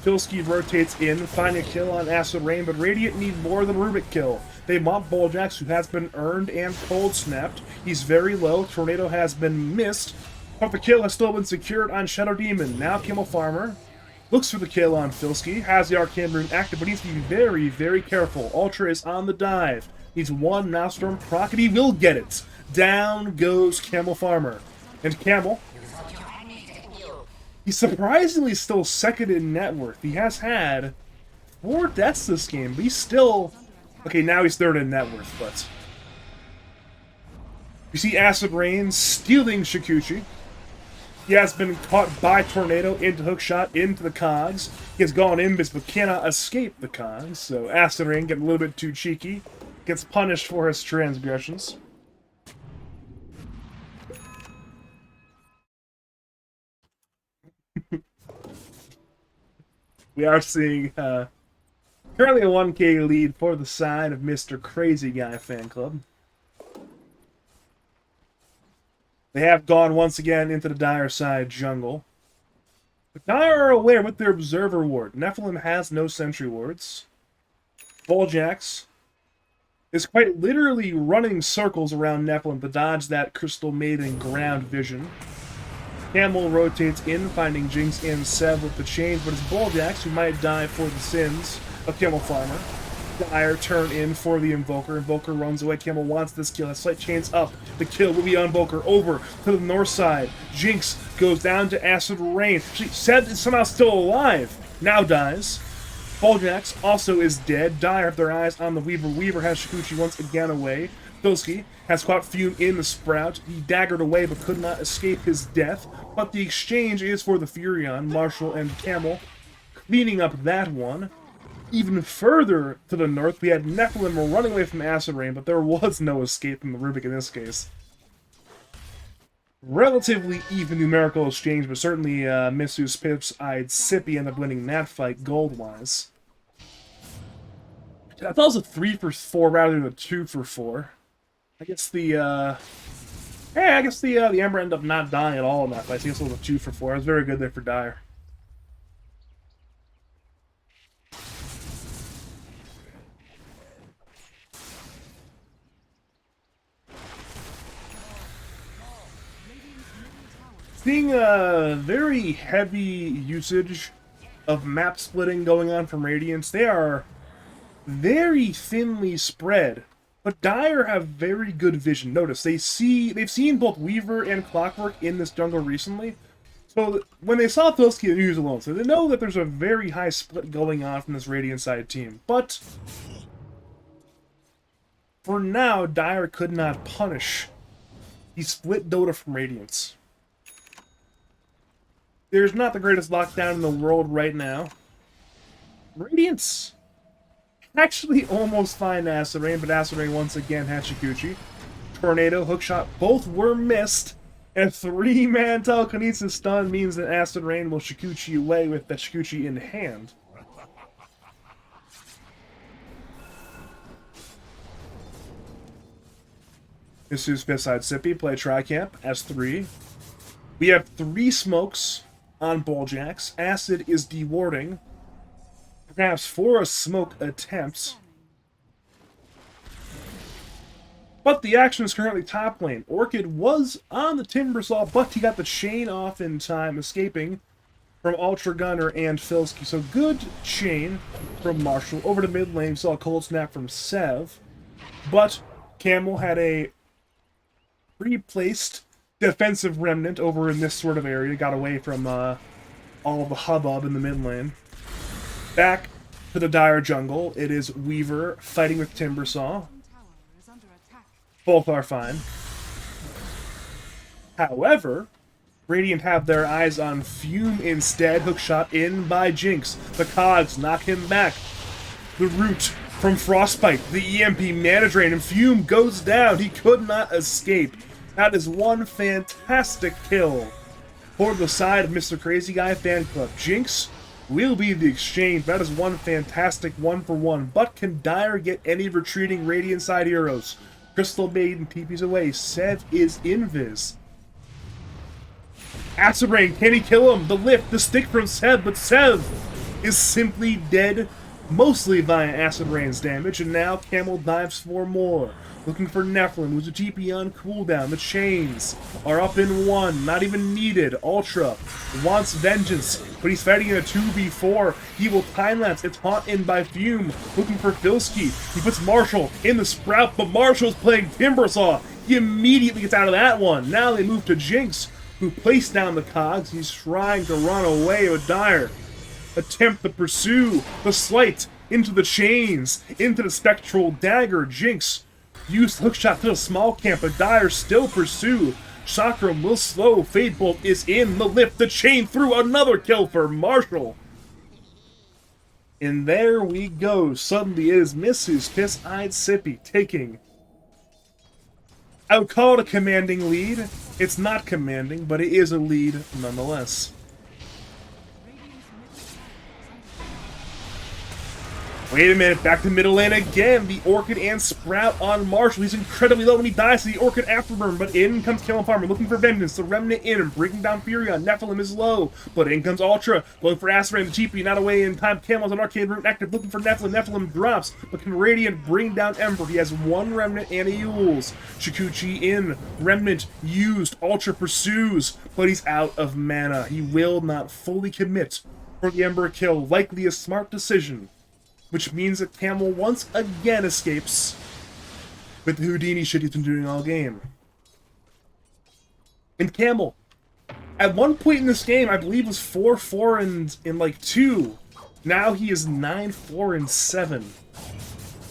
Filsky rotates in, finding a kill on Acid Rain, but Radiant need more than Rubik kill. They want Balljacks, who has been earned and cold snapped. He's very low. Tornado has been missed, but the kill has still been secured on Shadow Demon. Now Camel Farmer looks for the kill on Filsky, has the Arcane Rune active, but needs to be very, very careful. Ultra is on the dive. Needs 1 Maelstrom proc, and he will get it. Down goes Camel Farmer. And Camel, he's surprisingly still 2nd in net worth. He has had 4 deaths this game, but he's still... Okay, now he's 3rd in net worth, but... You see Acid Rain stealing Shikuchi. He has been caught by Tornado into hookshot, into the cogs. He has gone in, but cannot escape the cogs. So Acid Rain getting a little bit too cheeky. Gets punished for his transgressions. We are seeing currently a 1K lead for the side of Mrcrazyguy fan club. They have gone once again into the Dire side jungle. The Dire are aware with their Observer Ward. Nephilim has no sentry wards. Bulljax is quite literally running circles around Nephilim to dodge that Crystal Maiden ground vision. Camel rotates in, finding Jinx and Sev with the chains, but it's Bulljax who might die for the sins of Camel Farmer. Dire turn in for the Invoker. Invoker runs away. Camel wants this kill. A slight chains up. The kill will be on Invoker. Over to the north side. Jinx goes down to Acid Rain. Sev is somehow still alive. Now dies. Bulljax also is dead. Dire have their eyes on the Weaver. Weaver has Shikuchi once again away. Bilski has caught Fume in the Sprout. He daggered away but could not escape his death. But the exchange is for the Furion, Marshall, and Camel. Cleaning up that one. Even further to the north, we had Nephilim running away from Acid Rain, but there was no escape from the Rubik in this case. Relatively even numerical exchange, but certainly Misu's Pips-eyed Sippy ended up winning that fight gold-wise. I thought it was a 3 for 4 rather than a 2 for 4. I guess the the Ember ended up not dying at all in that fight. I guess it was a 2 for 4. It was very good there for Dire. Seeing a very heavy usage of map splitting going on from Radiance. They are very thinly spread, but Dire have very good vision. Notice they've seen both Weaver and Clockwork in this jungle recently, so when they saw Thilski and Use alone, so they know that there's a very high split going on from this Radiant side team. But for now, Dire could not punish the split Dota from Radiance. There's not the greatest lockdown in the world right now. Radiance actually almost find Acid Rain, but Acid Rain once again had Shikuchi. Tornado, Hookshot, both were missed. And 3-man telekinesis stun means that Acid Rain will Shikuchi away with that Shikuchi in hand. This is Fist-Side Sippy, play Tricamp, S3. We have 3 smokes on Bulljax. Acid is dewarding. Perhaps 4 smoke attempts. But the action is currently top lane. Orchid was on the Timbersaw, but he got the chain off in time, escaping from Ultra Gunner and Filski. So good chain from Marshall. Over to mid lane, we saw a cold snap from Sev. But Camel had a pre-placed defensive remnant over in this sort of area. Got away from all of the hubbub in the mid lane. Back to the Dire jungle. It is Weaver fighting with Timbersaw. Both are fine. However, Radiant have their eyes on Fume instead. Hookshot in by Jinx. The Cogs knock him back. The root from Frostbite. The EMP Mana Drain, and Fume goes down. He could not escape. That is one fantastic kill for the side of Mrcrazyguy fan club. Jinx will be the exchange. That is one fantastic 1-for-1. But can Dire get any retreating Radiant side heroes? Crystal Maiden TP's away. Sev is invis. Acid Rain, can he kill him? The lift, the stick from Sev, but Sev is simply dead, mostly via Acid Rain's damage, and now Camel dives for more. Looking for Nephilim, who's a TP on cooldown. The chains are up in 1, not even needed. Ultra wants vengeance, but he's fighting in a 2v4. He will time-lapse. It's haunt in by Fume. Looking for Filski. He puts Marshall in the Sprout, but Marshall's playing Timbersaw. He immediately gets out of that one. Now they move to Jinx, who placed down the Cogs. He's trying to run away with Dire. Attempt to pursue the slight into the chains, into the spectral dagger. Jinx used Hookshot to the small camp, but Dire still pursue. Chakram will slow. Fade Bolt is in the lift. The chain through. Another kill for Marshall. And there we go. Suddenly it is Misu's Piss-Eyed Sippy taking, I would call it a commanding lead. It's not commanding, but it is a lead nonetheless. Wait a minute, back to middle lane again. The Orchid and Sprout on Marshall. He's incredibly low when he dies to the Orchid afterburn, but in comes Kale Farmer looking for vengeance. The Remnant in and breaking down Furion. Nephilim is low, but in comes Ultra, going for Aspirant. The TP not away in time. Camel's an Arcade Root active, looking for Nephilim. Nephilim drops, but can Radiant bring down Ember? He has one Remnant and a Yules. Shikuchi in, Remnant used, Ultra pursues, but he's out of mana. He will not fully commit for the Ember kill. Likely a smart decision, which means that Camel once again escapes with the Houdini shit he's been doing all game. And Camel, at one point in this game, I believe was 4-4 in like 2. Now he is 9-4 7.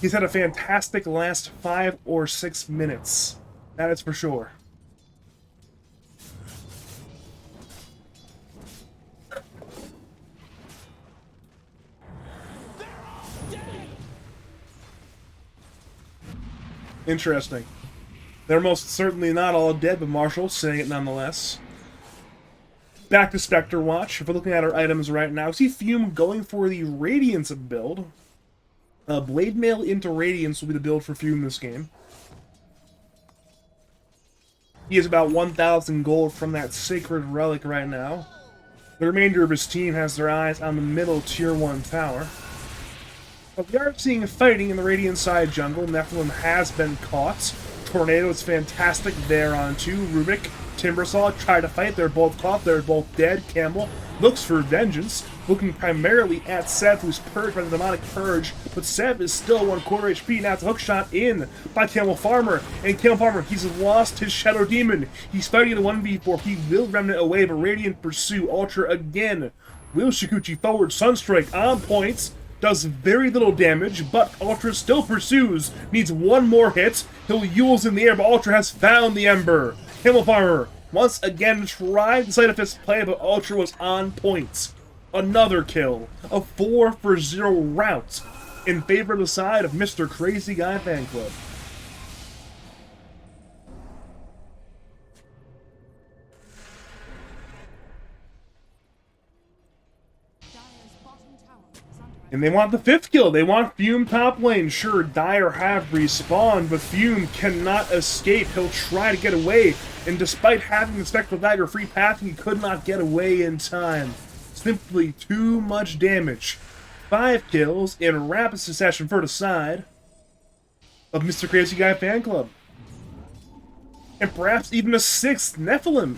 He's had a fantastic last 5 or 6 minutes. That is for sure. Interesting. They're most certainly not all dead, but Marshall saying it nonetheless. Back to Spectre Watch. If we're looking at our items right now, see Fume going for the Radiance build. Blade Mail into Radiance will be the build for Fume this game. He has about 1,000 gold from that Sacred Relic right now. The remainder of his team has their eyes on the middle Tier 1 tower. But we are seeing fighting in the Radiant side jungle. Nephilim has been caught. Tornado is fantastic there on 2. Rubik, Timbersaw try to fight. They're both caught. They're both dead. Campbell looks for vengeance, looking primarily at Sev, who's purged by the demonic purge. But Sev is still 1/4 HP. Now it's a hook shot in by Camel Farmer. And Camel Farmer, he's lost his Shadow Demon. He's fighting in a 1v4. He will Remnant away, but Radiant pursue. Ultra again. Will Shikuchi forward. Sunstrike on points. Does very little damage, but Ultra still pursues. Needs one more hit. He'll Yules in the air, but Ultra has found the Ember. Camel Farmer once again tried the side of his play, but Ultra was on point. Another kill. A 4-for-0 rout in favor of the side of Mrcrazyguy Fanclub. And they want the 5th kill. They want Fume top lane. Sure, Dire have respawned, but Fume cannot escape. He'll try to get away, and despite having the Spectral Dagger free path, he could not get away in time. Simply too much damage. 5 kills in rapid succession for the side of Mrcrazyguy Fanclub. And perhaps even a 6th. Nephilim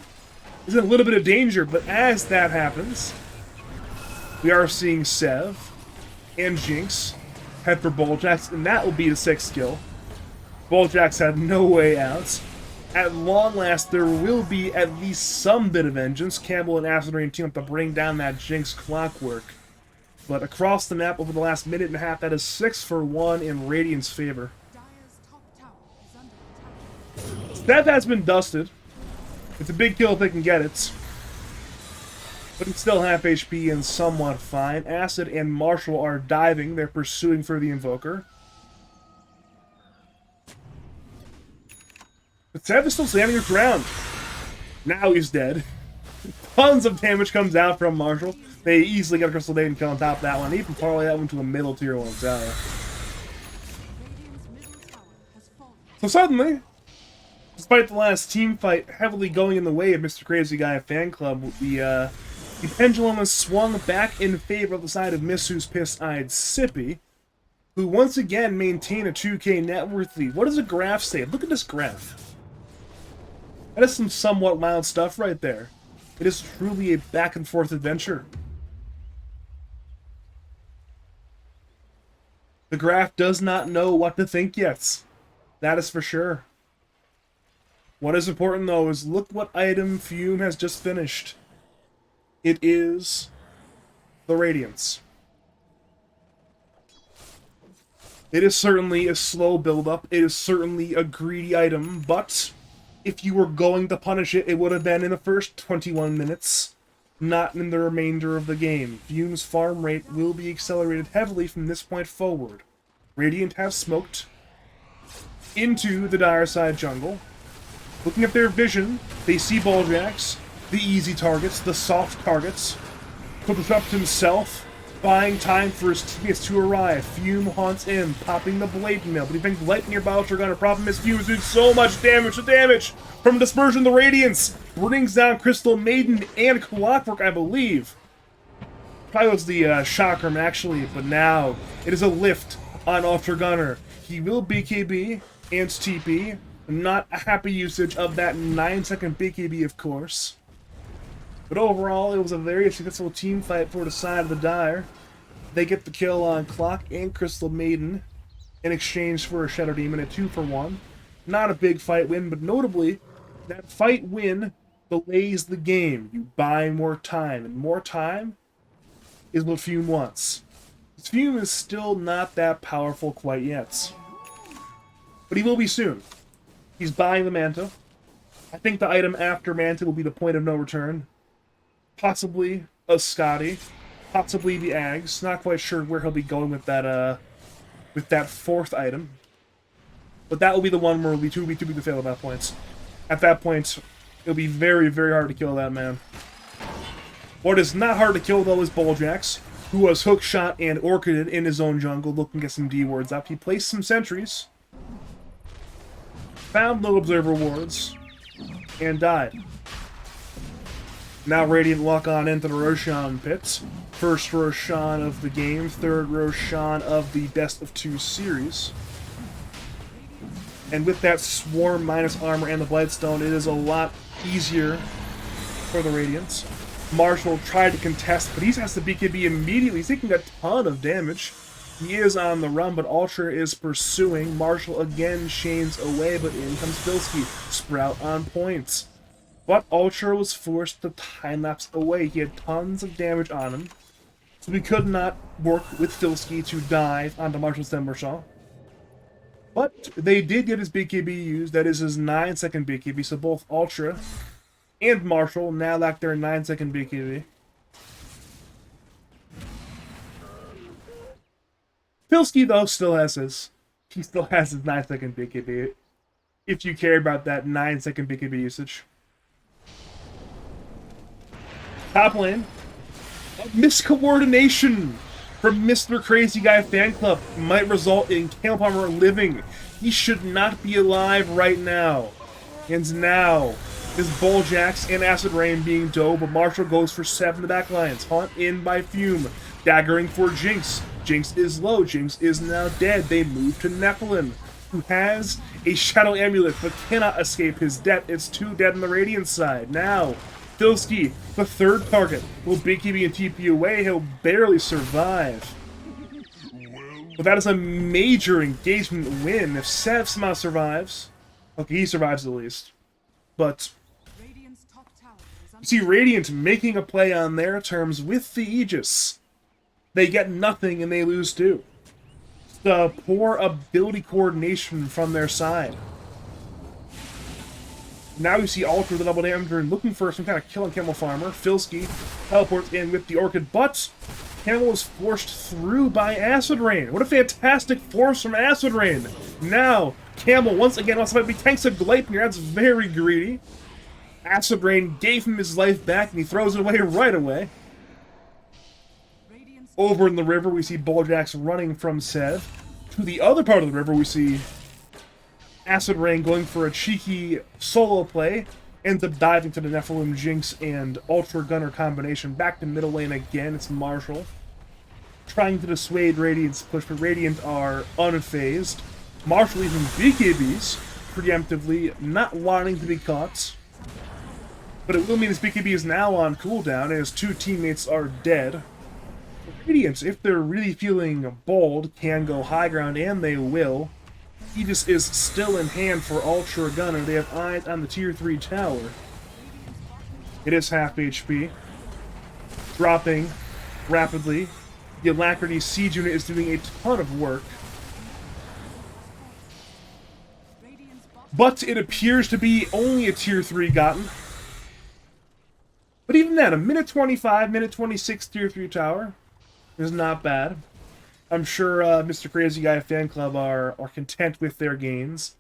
is in a little bit of danger, but as that happens, we are seeing Sev and Jinx head for Bulljax, and that will be the 6th kill. Bulljax had no way out. At long last, there will be at least some bit of vengeance. Campbell and Acidorian team up to bring down that Jinx clockwork. But across the map over the last minute and a half, that is 6-for-1 in Radiant's favor. That has been dusted. It's a big kill if they can get it. But it's still half HP and somewhat fine. Acid and Marshall are diving. They're pursuing for the Invoker. But Sev is still standing his ground. Now he's dead. Tons of damage comes out from Marshall. They easily get a Crystal Blade and kill on top of that one. Even parlay that one to a middle Tier 1 tower. So suddenly, despite the last team fight heavily going in the way of Mrcrazyguy Fanclub, the pendulum has swung back in favor of the side of Miss Who's Pissed-Eyed Sippy, who once again maintain a 2k net worth lead. What does the graph say? Look at this graph. That is some somewhat wild stuff right there. It is truly a back-and-forth adventure. The graph does not know what to think yet. That is for sure. What is important, though, is look what item Fume has just finished. It is the Radiance. It is certainly a slow build-up. It is certainly a greedy item, but if you were going to punish it, it would have been in the first 21 minutes, not in the remainder of the game. Fume's farm rate will be accelerated heavily from this point forward. Radiant have smoked into the Dire side jungle. Looking at their vision, they see Bulljax, the easy targets, the soft targets. Could disrupt himself buying time for his teammates to arrive. Fume haunts in, popping the Blade Mail, but he brings light nearby Ultra Gunner. Problem is Fume is doing so much damage. The damage from Dispersion the Radiance brings down Crystal Maiden and Clockwork, I believe. Probably was the Chakram, actually, but now it is a lift on Ultra Gunner. He will BKB and TP. Not a happy usage of that 9-second BKB, of course. But overall, it was a very successful team fight for the side of the Dire. They get the kill on Clock and Crystal Maiden in exchange for a Shadow Demon, a 2-for-1. Not a big fight win, but notably, that fight win delays the game. You buy more time, and more time is what Fume wants. Fume is still not that powerful quite yet. But he will be soon. He's buying the Manta. I think the item after Manta will be the point of no return. Possibly a Scotty, possibly the Ags. Not quite sure where he'll be going with that fourth item. But that will be the one where it'll be too big to fail at that point. At that point, it'll be very, very hard to kill that man. What is not hard to kill, though, is Bulljax, who was hookshot and orchided in his own jungle, looking to get some D-wards up. He placed some sentries, found no observer wards, and died. Now Radiant lock on into the Roshan pits. First Roshan of the game, third Roshan of the best of 2 series. And with that Swarm minus armor and the Blightstone, it is a lot easier for the Radiants. Marshall tried to contest, but he has to BKB immediately. He's taking a ton of damage. He is on the run, but Ultra is pursuing. Marshall again chains away, but in comes Filsky. Sprout on points. But Ultra was forced to time-lapse away. He had tons of damage on him, so we could not work with Filsky to dive onto Marshall's Timbershaw. But they did get his BKB used. That is his 9-second BKB, so both Ultra and Marshall now lack their 9-second BKB. Filsky, though, still has his 9-second BKB, if you care about that 9-second BKB usage. Top lane, miscoordination from Mrcrazyguy Fanclub might result in Camel Palmer living. He should not be alive right now. And now, is Bulljax and Acid Rain being dove, but Marshall goes for 7 backlines. Haunt in by Fume, daggering for Jinx. Jinx is low, Jinx is now dead. They move to Nephilim, who has a Shadow Amulet, but cannot escape his death. It's 2 dead on the Radiant side. Now, Filsky, the third target, will BKB and TP away. He'll barely survive. But that is a major engagement win. If Sev somehow survives, okay, he survives at least. But Radiant's top tower is you see Radiant making a play on their terms with the Aegis. They get nothing and they lose too. The poor ability coordination from their side. Now you see Ultra the double damager and looking for some kind of kill on Camel Farmer. Filsky teleports in with the Orchid, but Camel is forced through by Acid Rain. What a fantastic force from Acid Rain. Now, Camel once again wants to fight, but he tanks a Gleipnir. That's very greedy. Acid Rain gave him his life back and he throws it away right away. Radiant's Over in the river, we see Bulljax running from Sev. To the other part of the river, we see Acid Rain going for a cheeky solo play. Ends up diving to the Nephilim Jinx and Ultra Gunner combination. Back to middle lane again, it's Marshall. Trying to dissuade Radiant's push, but Radiant are unfazed. Marshall even BKBs preemptively, not wanting to be caught. But it will mean his BKB is now on cooldown and his 2 teammates are dead. Radiant, if they're really feeling bold, can go high ground, and they will. Aegis is still in hand for Ultra Gunner. They have eyes on the tier 3 tower. It is half HP. Dropping rapidly. The Alacrity Siege unit is doing a ton of work. Radiant's bottom But it appears to be only a tier 3 gotten. But even then, a minute 25, minute 26 tier 3 tower is not bad. I'm sure Mrcrazyguy Fanclub are content with their gains.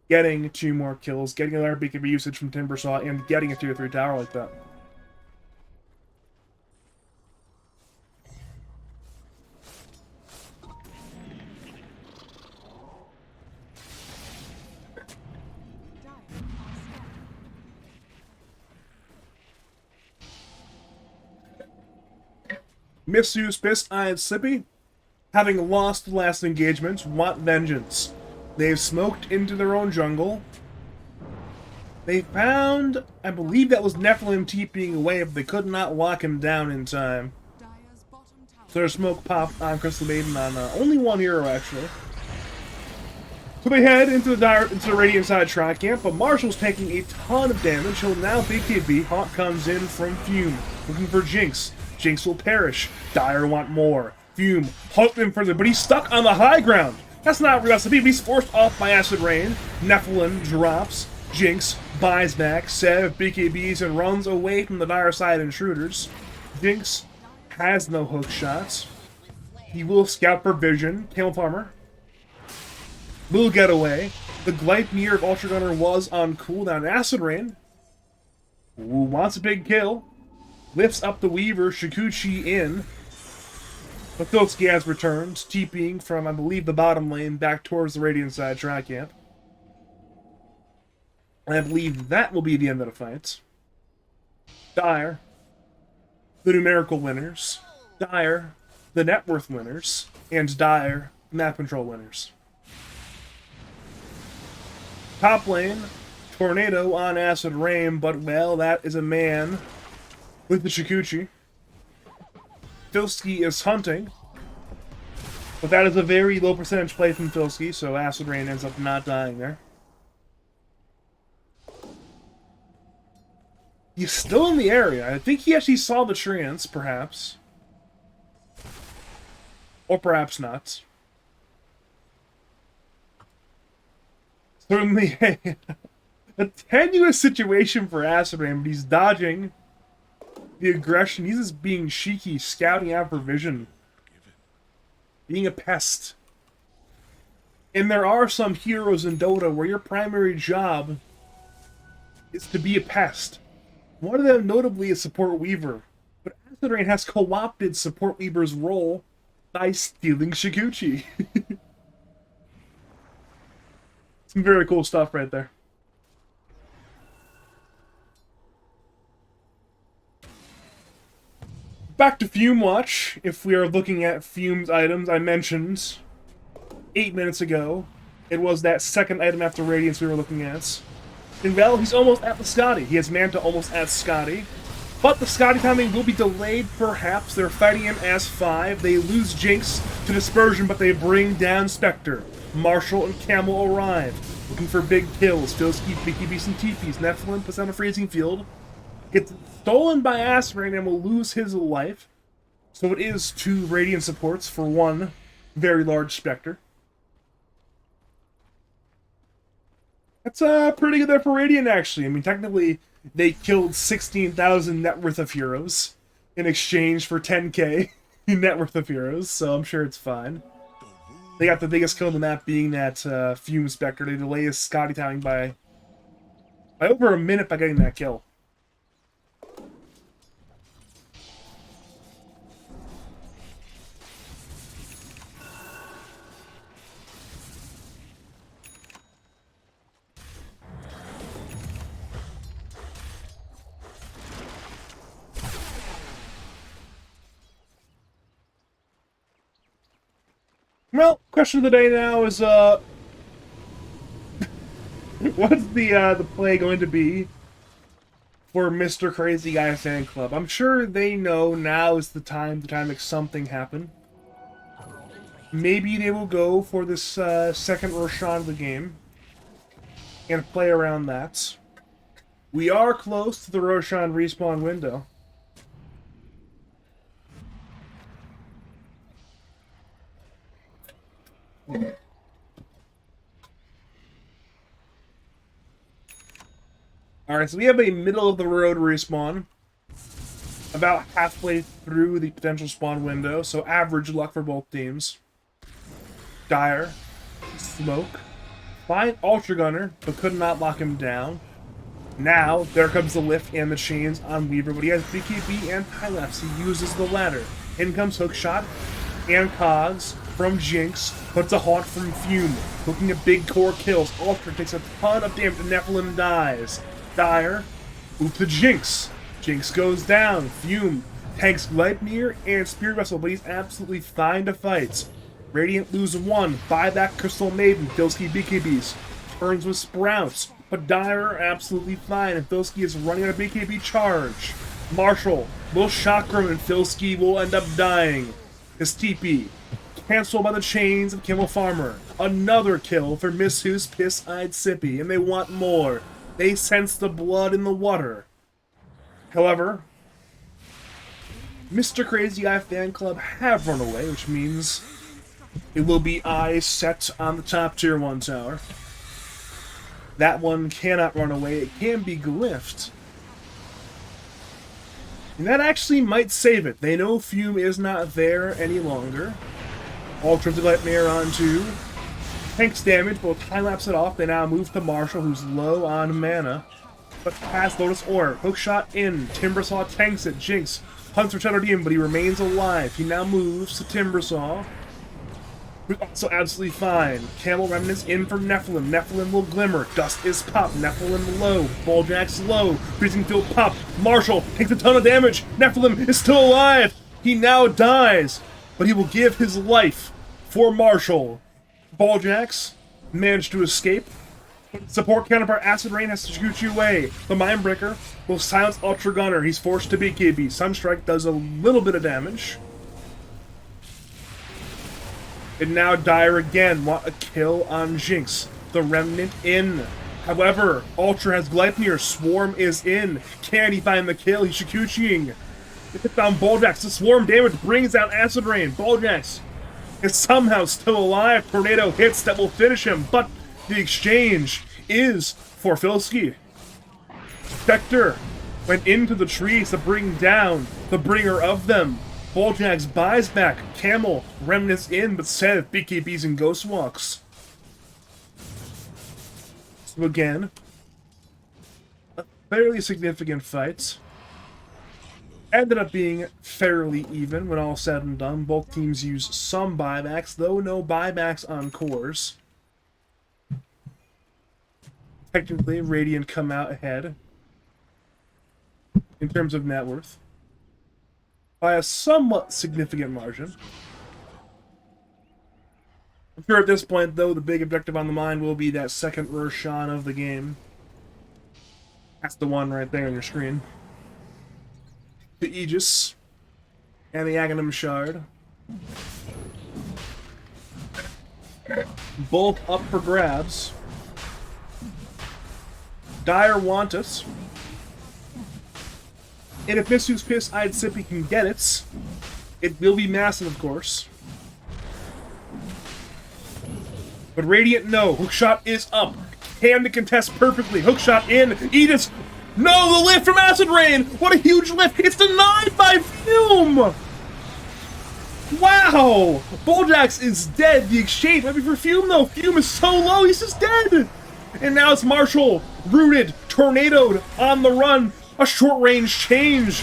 Getting 2 more kills, getting another BKB usage from Timbersaw, and getting a tier 3 tower like that. Misuse, Piss, and Slippy, having lost the last engagement, want vengeance. They've smoked into their own jungle. They found, I believe that was Nephilim TPing away, but they could not lock him down in time. Dire's bottom tower. So their smoke popped on Crystal Maiden on only one hero, actually. So they head into the Radiant side track camp, but Marshall's taking a ton of damage. He'll now BKB. Hawk comes in from Fume, looking for Jinx. Jinx will perish. Dire want more. Fume, hunt him further, but he's stuck on the high ground. That's not recipe. He's forced off by Acid Rain. Nephilim drops. Jinx buys back. Sev BKBs and runs away from the Dire side intruders. Jinx has no hook shots. He will scout for vision. Camel Farmer will get away. The Gleipnir of Ultra Gunner was on cooldown. Acid Rain, who wants a big kill, lifts up the Weaver. Shikuchi in. Mathilski has returned, TPing from, I believe, the bottom lane back towards the Radiant side track camp. And I believe that will be the end of the fight. Dire, the numerical winners. Dire, the net worth winners. And Dire, map control winners. Top lane, Tornado on Acid Rain, but, well, that is a man with the Shikuchi. Filski is hunting, but that is a very low percentage play from Filski, so Acid Rain ends up not dying there. He's still in the area. I think he actually saw the trance, perhaps. Or perhaps not. Certainly a tenuous situation for Acid Rain, but he's dodging the aggression. He's just being cheeky, scouting out for vision. Being a pest. And there are some heroes in Dota where your primary job is to be a pest. One of them notably is Support Weaver. But Acid Rain has co-opted Support Weaver's role by stealing Shikuchi. Some very cool stuff right there. Back to Fume Watch. If we are looking at Fume's items, I mentioned 8 minutes ago, it was that second item after Radiance we were looking at. And well, he's almost at the Scotty. He has Manta almost at Scotty. But the Scotty timing will be delayed, perhaps. They're fighting him as 5. They lose Jinx to Dispersion, but they bring down Spectre. Marshall and Camel arrive, looking for big kills. Filski, BKBs, and TPs. Nephilim puts on a freezing field. Gets stolen by Acid Rain and will lose his life. So it is 2 Radiant supports for 1 very large Spectre. That's pretty good there for Radiant, actually. I mean, technically, they killed 16,000 net worth of heroes in exchange for 10k net worth of heroes, so I'm sure it's fine. They got the biggest kill on the map being that Fume Spectre. They delay his Scotty timing by over a minute by getting that kill. Well, question of the day now is, what's the play going to be for Mrcrazyguy fan club? I'm sure they know now is the time to make something happen. Maybe they will go for this second Roshan of the game and play around that. We are close to the Roshan respawn window. Alright, so we have a middle-of-the-road respawn. About halfway through the potential spawn window, so average luck for both teams. Dire, Smoke, find Ultra Gunner, but could not lock him down. Now, there comes the lift and the chains on Weaver, but he has BKB and time-lapse. He uses the ladder. In comes Hookshot and Cogs from Jinx, puts a haunt from Fume, looking at big core kills. Ultra takes a ton of damage, and Nephilim dies. Dire, oop to Jinx. Jinx goes down. Fume Tanks Gleipnir and Spirit Vessel, but he's absolutely fine to fight. Radiant lose 1. Buyback Crystal Maiden. Filski BKBs. Turns with Sprouts. But Dire absolutely fine, and Filski is running on a BKB charge. Marshall will chakra and Filski will end up dying. His TP. Cancelled by the chains of Kimmel Farmer. Another kill for Miss Who's Piss-Eyed Sippy, and they want more. They sense the blood in the water. However, Mrcrazyguy fan club have run away, which means it will be eyes set on the top tier 1 tower. That one cannot run away. It can be glyphed. And that actually might save it. They know Fume is not there any longer. Ultra Gleipnir on 2. Tanks damage, but will time-lapse it off. They now move to Marshall, who's low on mana. But past Lotus Orb. Hookshot in. Timbersaw tanks it. Jinx hunts for Shadow Demon, but he remains alive. He now moves to Timbersaw, who's also absolutely fine. Camel Remnants in for Nephilim. Nephilim will glimmer. Dust is pop. Nephilim low. Balljack's low. Freezing Field pop. Marshall takes a ton of damage. Nephilim is still alive. He now dies, but he will give his life for Marshall. Balljack's managed to escape. Support counterpart Acid Rain has to shoot you away. The Mindbreaker will silence Ultra Gunner. He's forced to BKB. Sunstrike does a little bit of damage. And now Dire again want a kill on Jinx. The Remnant in. However, Ultra has Gleipnir. Swarm is in. Can he find the kill? He's Shikuchiing. They hit down Balljax. The Swarm damage brings down Acid Rain. Balljax is somehow still alive. Tornado hits that will finish him, but the exchange is for Filski. Spectre went into the trees to bring down the bringer of them. Balljax buys back. Camel remnants in, but Seth BKBs and Ghost Walks. So again, a fairly significant fight. Ended up being fairly even when all said and done. Both teams use some buybacks, though no buybacks on cores. Technically, Radiant come out ahead in terms of net worth by a somewhat significant margin. I'm sure at this point, though, the big objective on the mind will be that second Roshan of the game. That's the one right there on your screen. The Aegis and the Aghanim Shard. Both up for grabs. Dire want us. And if Miss Who's Piss-Eyed Sippy can get it, it will be massive, of course. But Radiant, no. Hookshot is up. Can to contest perfectly. Hookshot in. Aegis. No, the lift from Acid Rain! What a huge lift! It's denied by Fume! Wow! Balljax is dead. The exchange might be for Fume, though. Fume is so low, he's just dead! And now it's Marshall, rooted, tornadoed, on the run. A short-range change.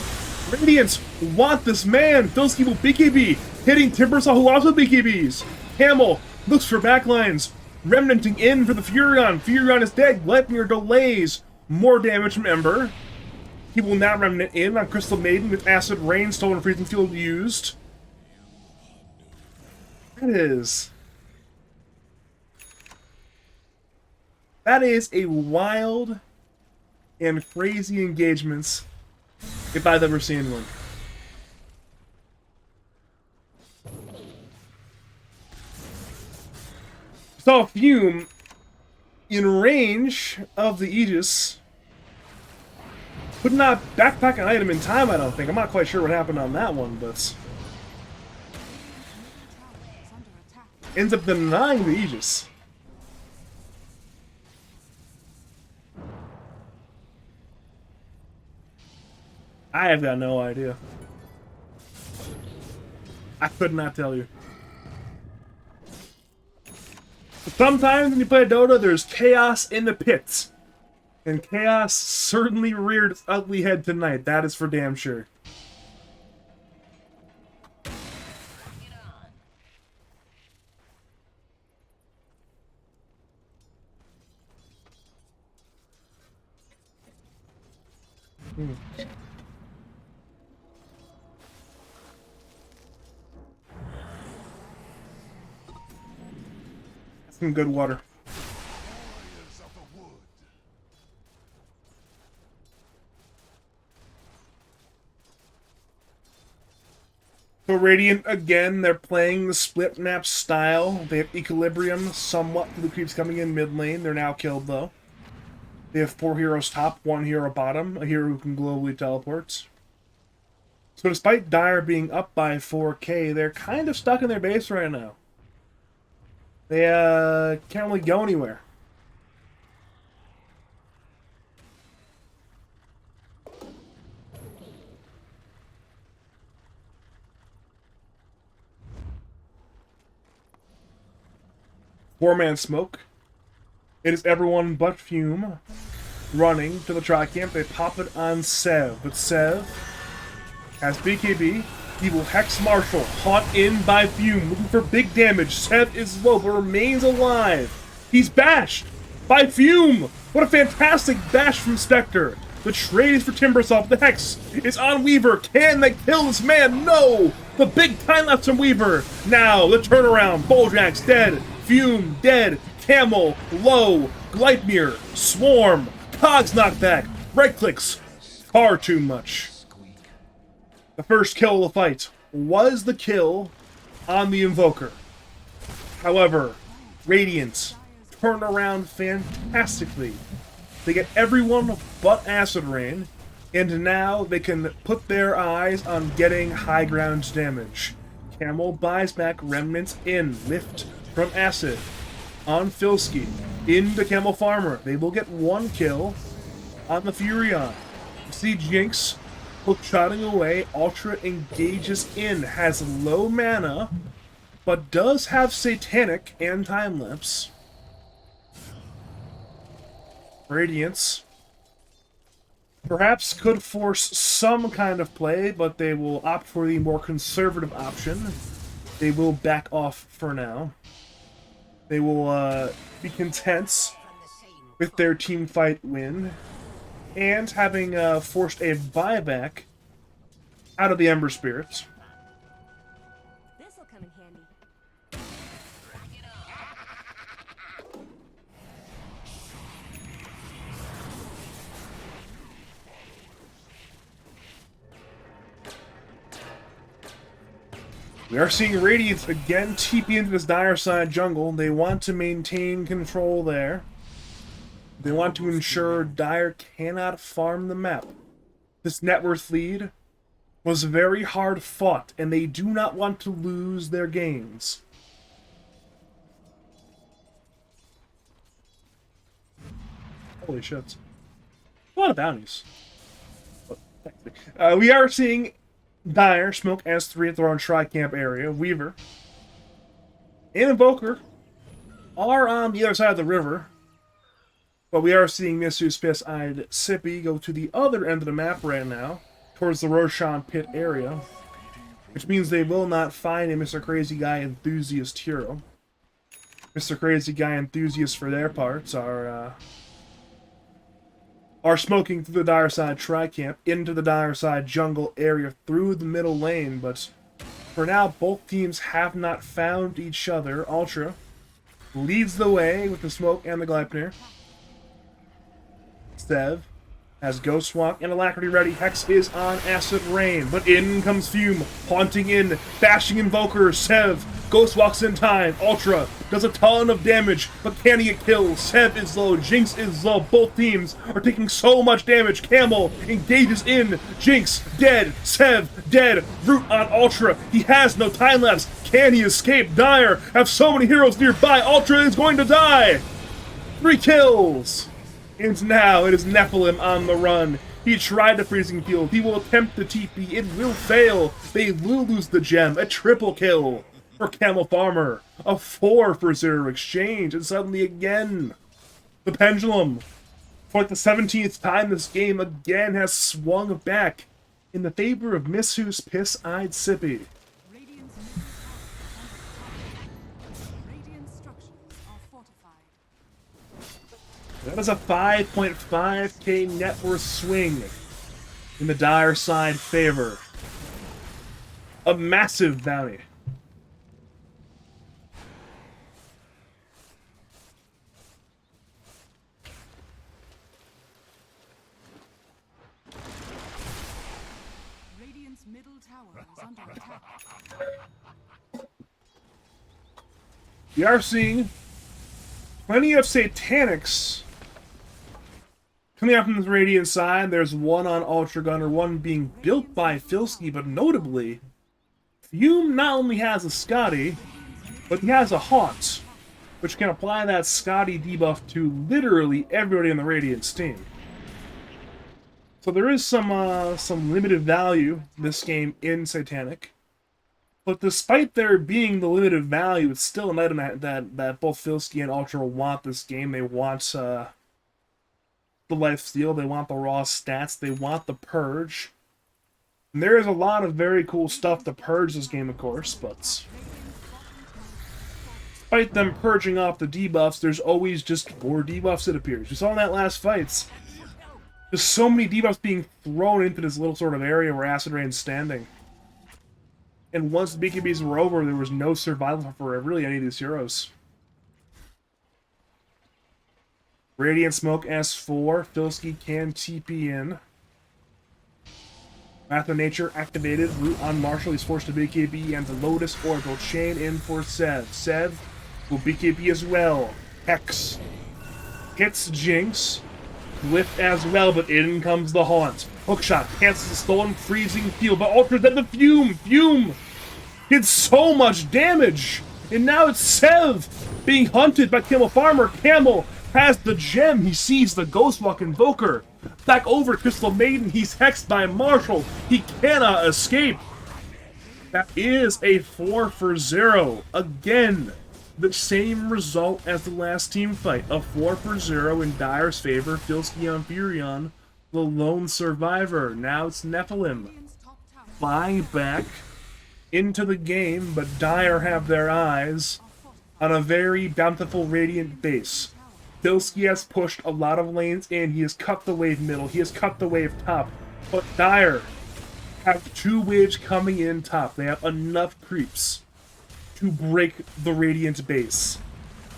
Radiants want this man. Filski will BKB, hitting Timbersaw, who also BKBs. Camel looks for backlines. Remnanting in for the Furion. Furion is dead. Gleipnir delays. More damage from Ember. He will now remnant in on Crystal Maiden with Acid Rain, Stolen Freezing Field used. That is a wild and crazy engagements if I've ever seen one. So Fume in range of the Aegis. Could not backpack an item in time, I don't think. I'm not quite sure what happened on that one, but ends up denying the Aegis. I have got no idea. I could not tell you. Sometimes when you play Dota, there's chaos in the pits. And chaos certainly reared its ugly head tonight. That is for damn sure. Some good water. Warriors of the wood. So Radiant, again, they're playing the split map style. They have equilibrium somewhat for the creeps coming in mid lane. They're now killed, though. They have 4 heroes top, 1 hero bottom, a hero who can globally teleport. So despite Dire being up by 4k, they're kind of stuck in their base right now. They can't really go anywhere. Four-man smoke. It is everyone but Fume running to the tri-camp. They pop it on Sev, but Sev has BKB. He will Hex Marshall, caught in by Fume, looking for big damage. Sev is low, but remains alive. He's bashed by Fume. What a fantastic bash from Spectre. The trade is for Timbersaw. The Hex is on Weaver. Can they kill this man? No! The big time lapse from Weaver. Now, the turnaround. Bojack's dead. Fume, dead. Camel, low. Gleipnir, Swarm. Cogs knockback. Right clicks. Far too much. The first kill of the fight was the kill on the Invoker. However, Radiant turn around fantastically. They get everyone but Acid Rain, and now they can put their eyes on getting high ground damage. Camel buys back remnants in, lift from Acid, on Filski, into Camel Farmer. They will get 1 kill on the Furion. You see Jinx hook-shotting away. Ultra engages in, has low mana, but does have Satanic and Time-Lapse. Radiance perhaps could force some kind of play, but they will opt for the more conservative option. They will back off for now. They will be content with their team fight win, and having forced a buyback out of the Ember Spirits. This'll come in handy. We are seeing Radiance again TP into this Dire side jungle. They want to maintain control there. They want to ensure Dire cannot farm the map. This net worth lead was very hard fought, and they do not want to lose their gains. Holy shit. A lot of bounties. We are seeing Dire smoke S3 at their own tri-camp area. Weaver and Invoker are on the other side of the river. But we are seeing Misu's Piss-Eyed Sippy go to the other end of the map right now, towards the Roshan Pit area, which means they will not find a Mrcrazyguy enthusiast hero. Mrcrazyguy enthusiasts, for their parts, are smoking through the Dire side tri-camp into the Dire side jungle area through the middle lane, but for now, both teams have not found each other. Ultra leads the way with the smoke and the Gleipnir. Sev has Ghost Walk and Alacrity ready. Hex is on Acid Rain, but in comes Fume, haunting in, bashing Invoker. Sev Ghost Walks in time. Ultra does a ton of damage, but can he get kills? Sev is low, Jinx is low. Both teams are taking so much damage. Camel engages in. Jinx dead. Sev dead. Root on Ultra. He has no time lapse. Can he escape? Dire have so many heroes nearby. Ultra is going to die. 3 kills. And now it is Nephilim on the run. He tried the freezing field. He will attempt the TP. It will fail. They will lose the gem. A triple kill for Camel Farmer. A 4 for Zero Exchange. And suddenly again, the pendulum, for like the 17th time this game, again has swung back in the favor of Misu's Piss-Eyed Sippy. Radiant's middle tower is under attack. Radiant structures are fortified. That is a 5.5k net worth swing in the Dire side favor. A massive bounty. is under attack. We are seeing plenty of Satanics coming out from the Radiant side. There's one on Ultra Gunner, one being built by Filsky, but notably, Fume not only has a Scotty, but he has a Haunt, which can apply that Scotty debuff to literally everybody on the Radiant team. So there is some limited value this game in Satanic. But despite there being the limited value, it's still an item that both Filsky and Ultra want this game. They want the lifesteal, they want the raw stats, they want the purge. And there is a lot of very cool stuff to purge this game, of course, but despite them purging off the debuffs, there's always just more debuffs, it appears. We saw in that last fight, there's so many debuffs being thrown into this little sort of area where Acid Rain's standing. And once the BKBs were over, there was no survival for really any of these heroes. Radiant Smoke S4, Filsky can TP in. Wrath of Nature activated, Root on Marshall, he's forced to BKB, and the Lotus Oracle chain in for Sev. Sev will BKB as well. Hex hits Jinx, Lift as well, but in comes the Haunt. Hookshot cancels the stolen freezing field, but Ultra's at the Fume! Fume did so much damage! And now it's Sev being hunted by Camel Farmer. Camel has the gem, he sees the Ghostwalk Invoker. Back over Crystal Maiden, he's hexed by Marshall. He cannot escape. That is a 4 for 0. Again, the same result as the last team fight. A 4 for 0 in Dire's favor. Filsky on Furion, the lone survivor. Now it's Nephilim Radiant's top tower flying back into the game, but Dire have their eyes on a very bountiful Radiant base. Filsky has pushed a lot of lanes in. He has cut the wave middle. He has cut the wave top. But Dire have 2 waves coming in top. They have enough creeps to break the Radiant base.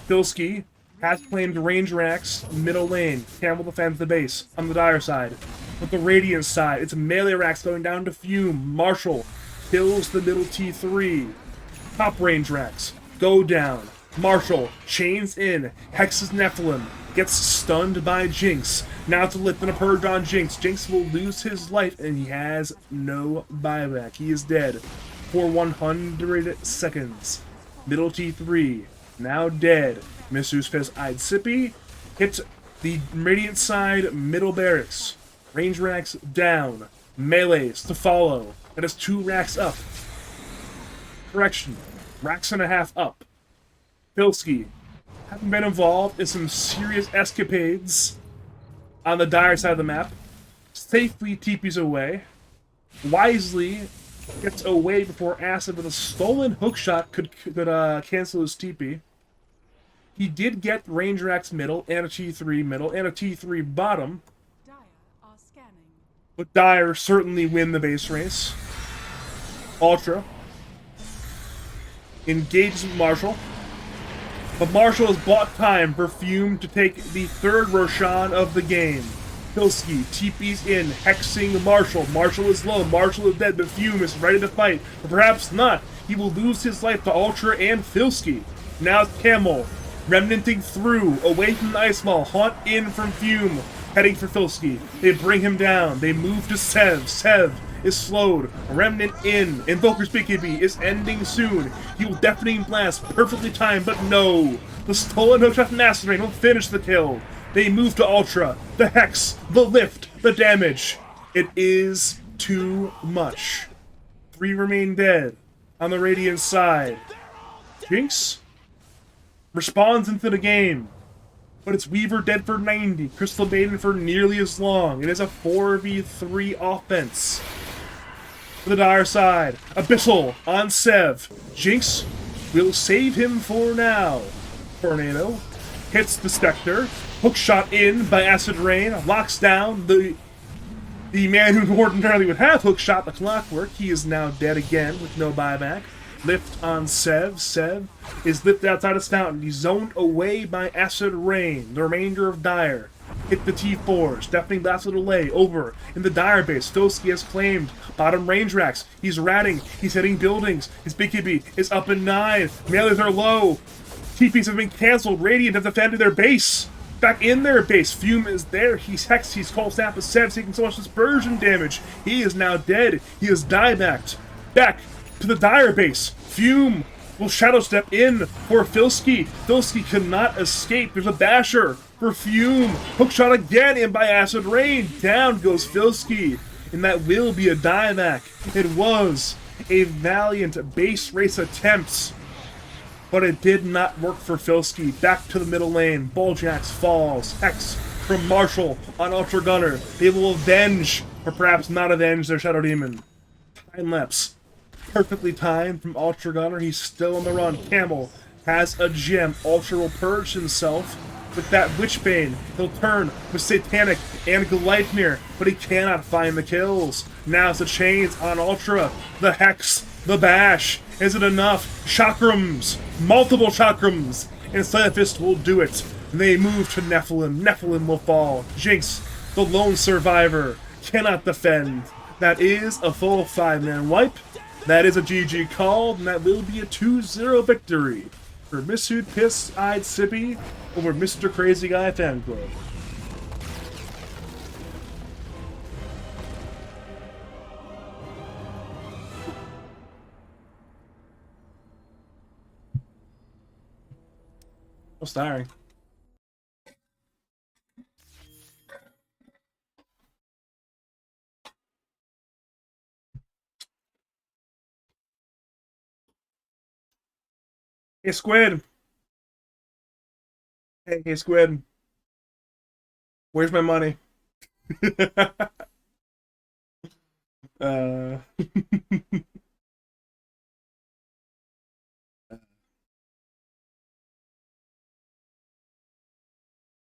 Filsky has claimed range racks middle lane. Camel defends the base on the Dire side. But the Radiant side, it's melee racks going down to Fume. Marshall kills the middle T3. Top range racks go down. Marshall chains in, hexes Nephilim, gets stunned by Jinx. Now to lift and a purge on Jinx. Jinx will lose his life, and he has no buyback. He is dead for 100 seconds. Middle T3, now dead. Misu's Eyed Sippy hits the Radiant side middle barracks. Range racks down. Melees to follow. That is 2 racks up. Correction, racks and a half up. Filsky, having been involved in some serious escapades on the Dire side of the map, safely TPs away, wisely gets away before Acid with a stolen hookshot could cancel his TP. He did get range racks middle, and a T3 middle, and a T3 bottom, Dire are scanning. but Dire certainly win the base race. Ultra engages with Marshall. But Marshall has bought time for Fume to take the 3rd Roshan of the game. Filsky TP's in, hexing Marshall. Marshall is low, Marshall is dead, but Fume is ready to fight. But perhaps not. He will lose his life to Ultra and Filsky. Now it's Camel, remnanting through, away from the Ice Wall. Haunt in from Fume, heading for Filsky. They bring him down. They move to Sev. Sev is slowed. Remnant in. Invoker's BKB is ending soon. He will Deafening Blast, perfectly timed, but no. The stolen hookshot from Acid Rain will finish the kill. They move to Ultra. The Hex, the Lift, the damage. It is too much. 3 remain dead on the Radiant side. Jinx responds into the game. But it's Weaver dead for 90, Crystal Maiden for nearly as long. It is a 4v3 offense. For the Dire side, Abyssal on Sev. Jinx will save him for now. Tornado hits the Spectre. Hookshot in by Acid Rain. Locks down the man who ordinarily would have hookshot the Clockwork. He is now dead again with no buyback. Lift on Sev. Sev is lifted outside his fountain. He's zoned away by Acid Rain. The remainder of Dire Hit the T4s. Deafening blast of delay. Over in the Dire base. Filski has claimed bottom range racks. He's ratting. He's hitting buildings. His BKB is up in 9. Melees are low. TPs have been canceled. Radiant have defended their base. Back in their base. Fume is there. He's hexed. He's Cold Snap is set. Taking so much dispersion damage. He is now dead. He is diebacked. Back to the Dire base. Fume will shadow step in for Filski. Filski cannot escape. There's a basher for Fume. Hookshot again in by Acid Rain. Down goes Filski. And that will be a dieback. It was a valiant base race attempt, but it did not work for Filski. Back to the middle lane. Bulljax falls. Hex from Marshall on Ultra Gunner. They will avenge, or perhaps not avenge, their Shadow Demon. Time lapse. Perfectly timed from Ultra Gunner. He's still on the run. Camel has a gem. Ultra will purge himself with that Witchbane. He'll turn with Satanic and Gleipnir, but he cannot find the kills. Now it's the chains on Ultra. The Hex. The Bash. Is it enough? Chakrams. Multiple Chakrams. And Slayfist will do it. They move to Nephilim. Nephilim will fall. Jinx, the lone survivor, cannot defend. That is a full 5-man wipe. That is a GG called, and that will be a 2-0 victory for Missued Piss-Eyed Sippy over Mrcrazyguy Fanclub. What's tiring? Hey, Squid. Hey, Squid. Where's my money? uh...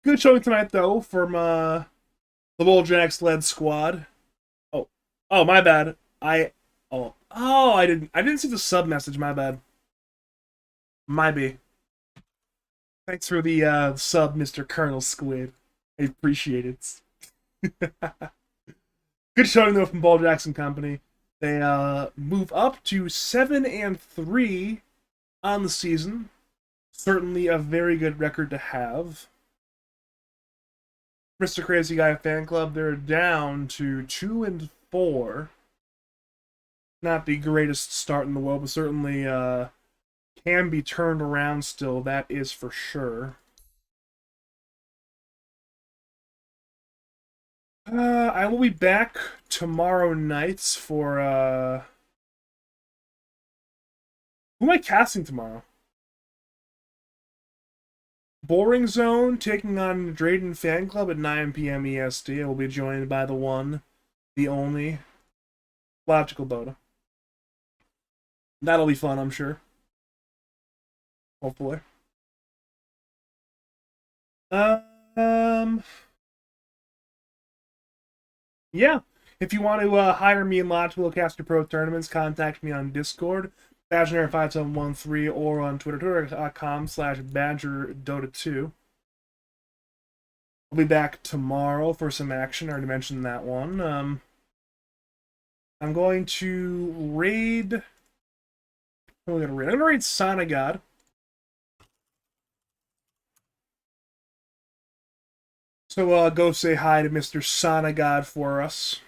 Good showing tonight, though, from the Bulljax-led squad. Oh, my bad. I didn't see the sub message. My bad. Might be. Thanks for the sub, Mr. Colonel Squid. I appreciate it. Good showing, though, from Bulljax and company. They move up to 7-3 on the season. Certainly a very good record to have. Mrcrazyguy Fanclub, they're down to 2-4. Not the greatest start in the world, but certainly can be turned around still, that is for sure. I will be back tomorrow nights for who am I casting tomorrow? Boring Zone taking on Drayden Fanclub at 9 p.m. EST. I will be joined by the one, the only, Logical Boda. That'll be fun, I'm sure. Hopefully. Yeah. If you want to hire me in Logical Caster Pro tournaments, contact me on Discord, Badger5713, or on Twitter, twitter.com/BadgerDota2. I'll be back tomorrow for some action. I already mentioned that one. I'm going to raid... I'm going to raid Sonagod. So go say hi to Mr. Sonagod for us.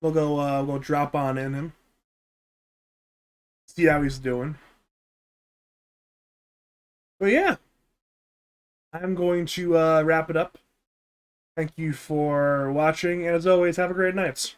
We'll go drop on in him. See how he's doing. But yeah, I'm going to wrap it up. Thank you for watching, and as always, have a great night.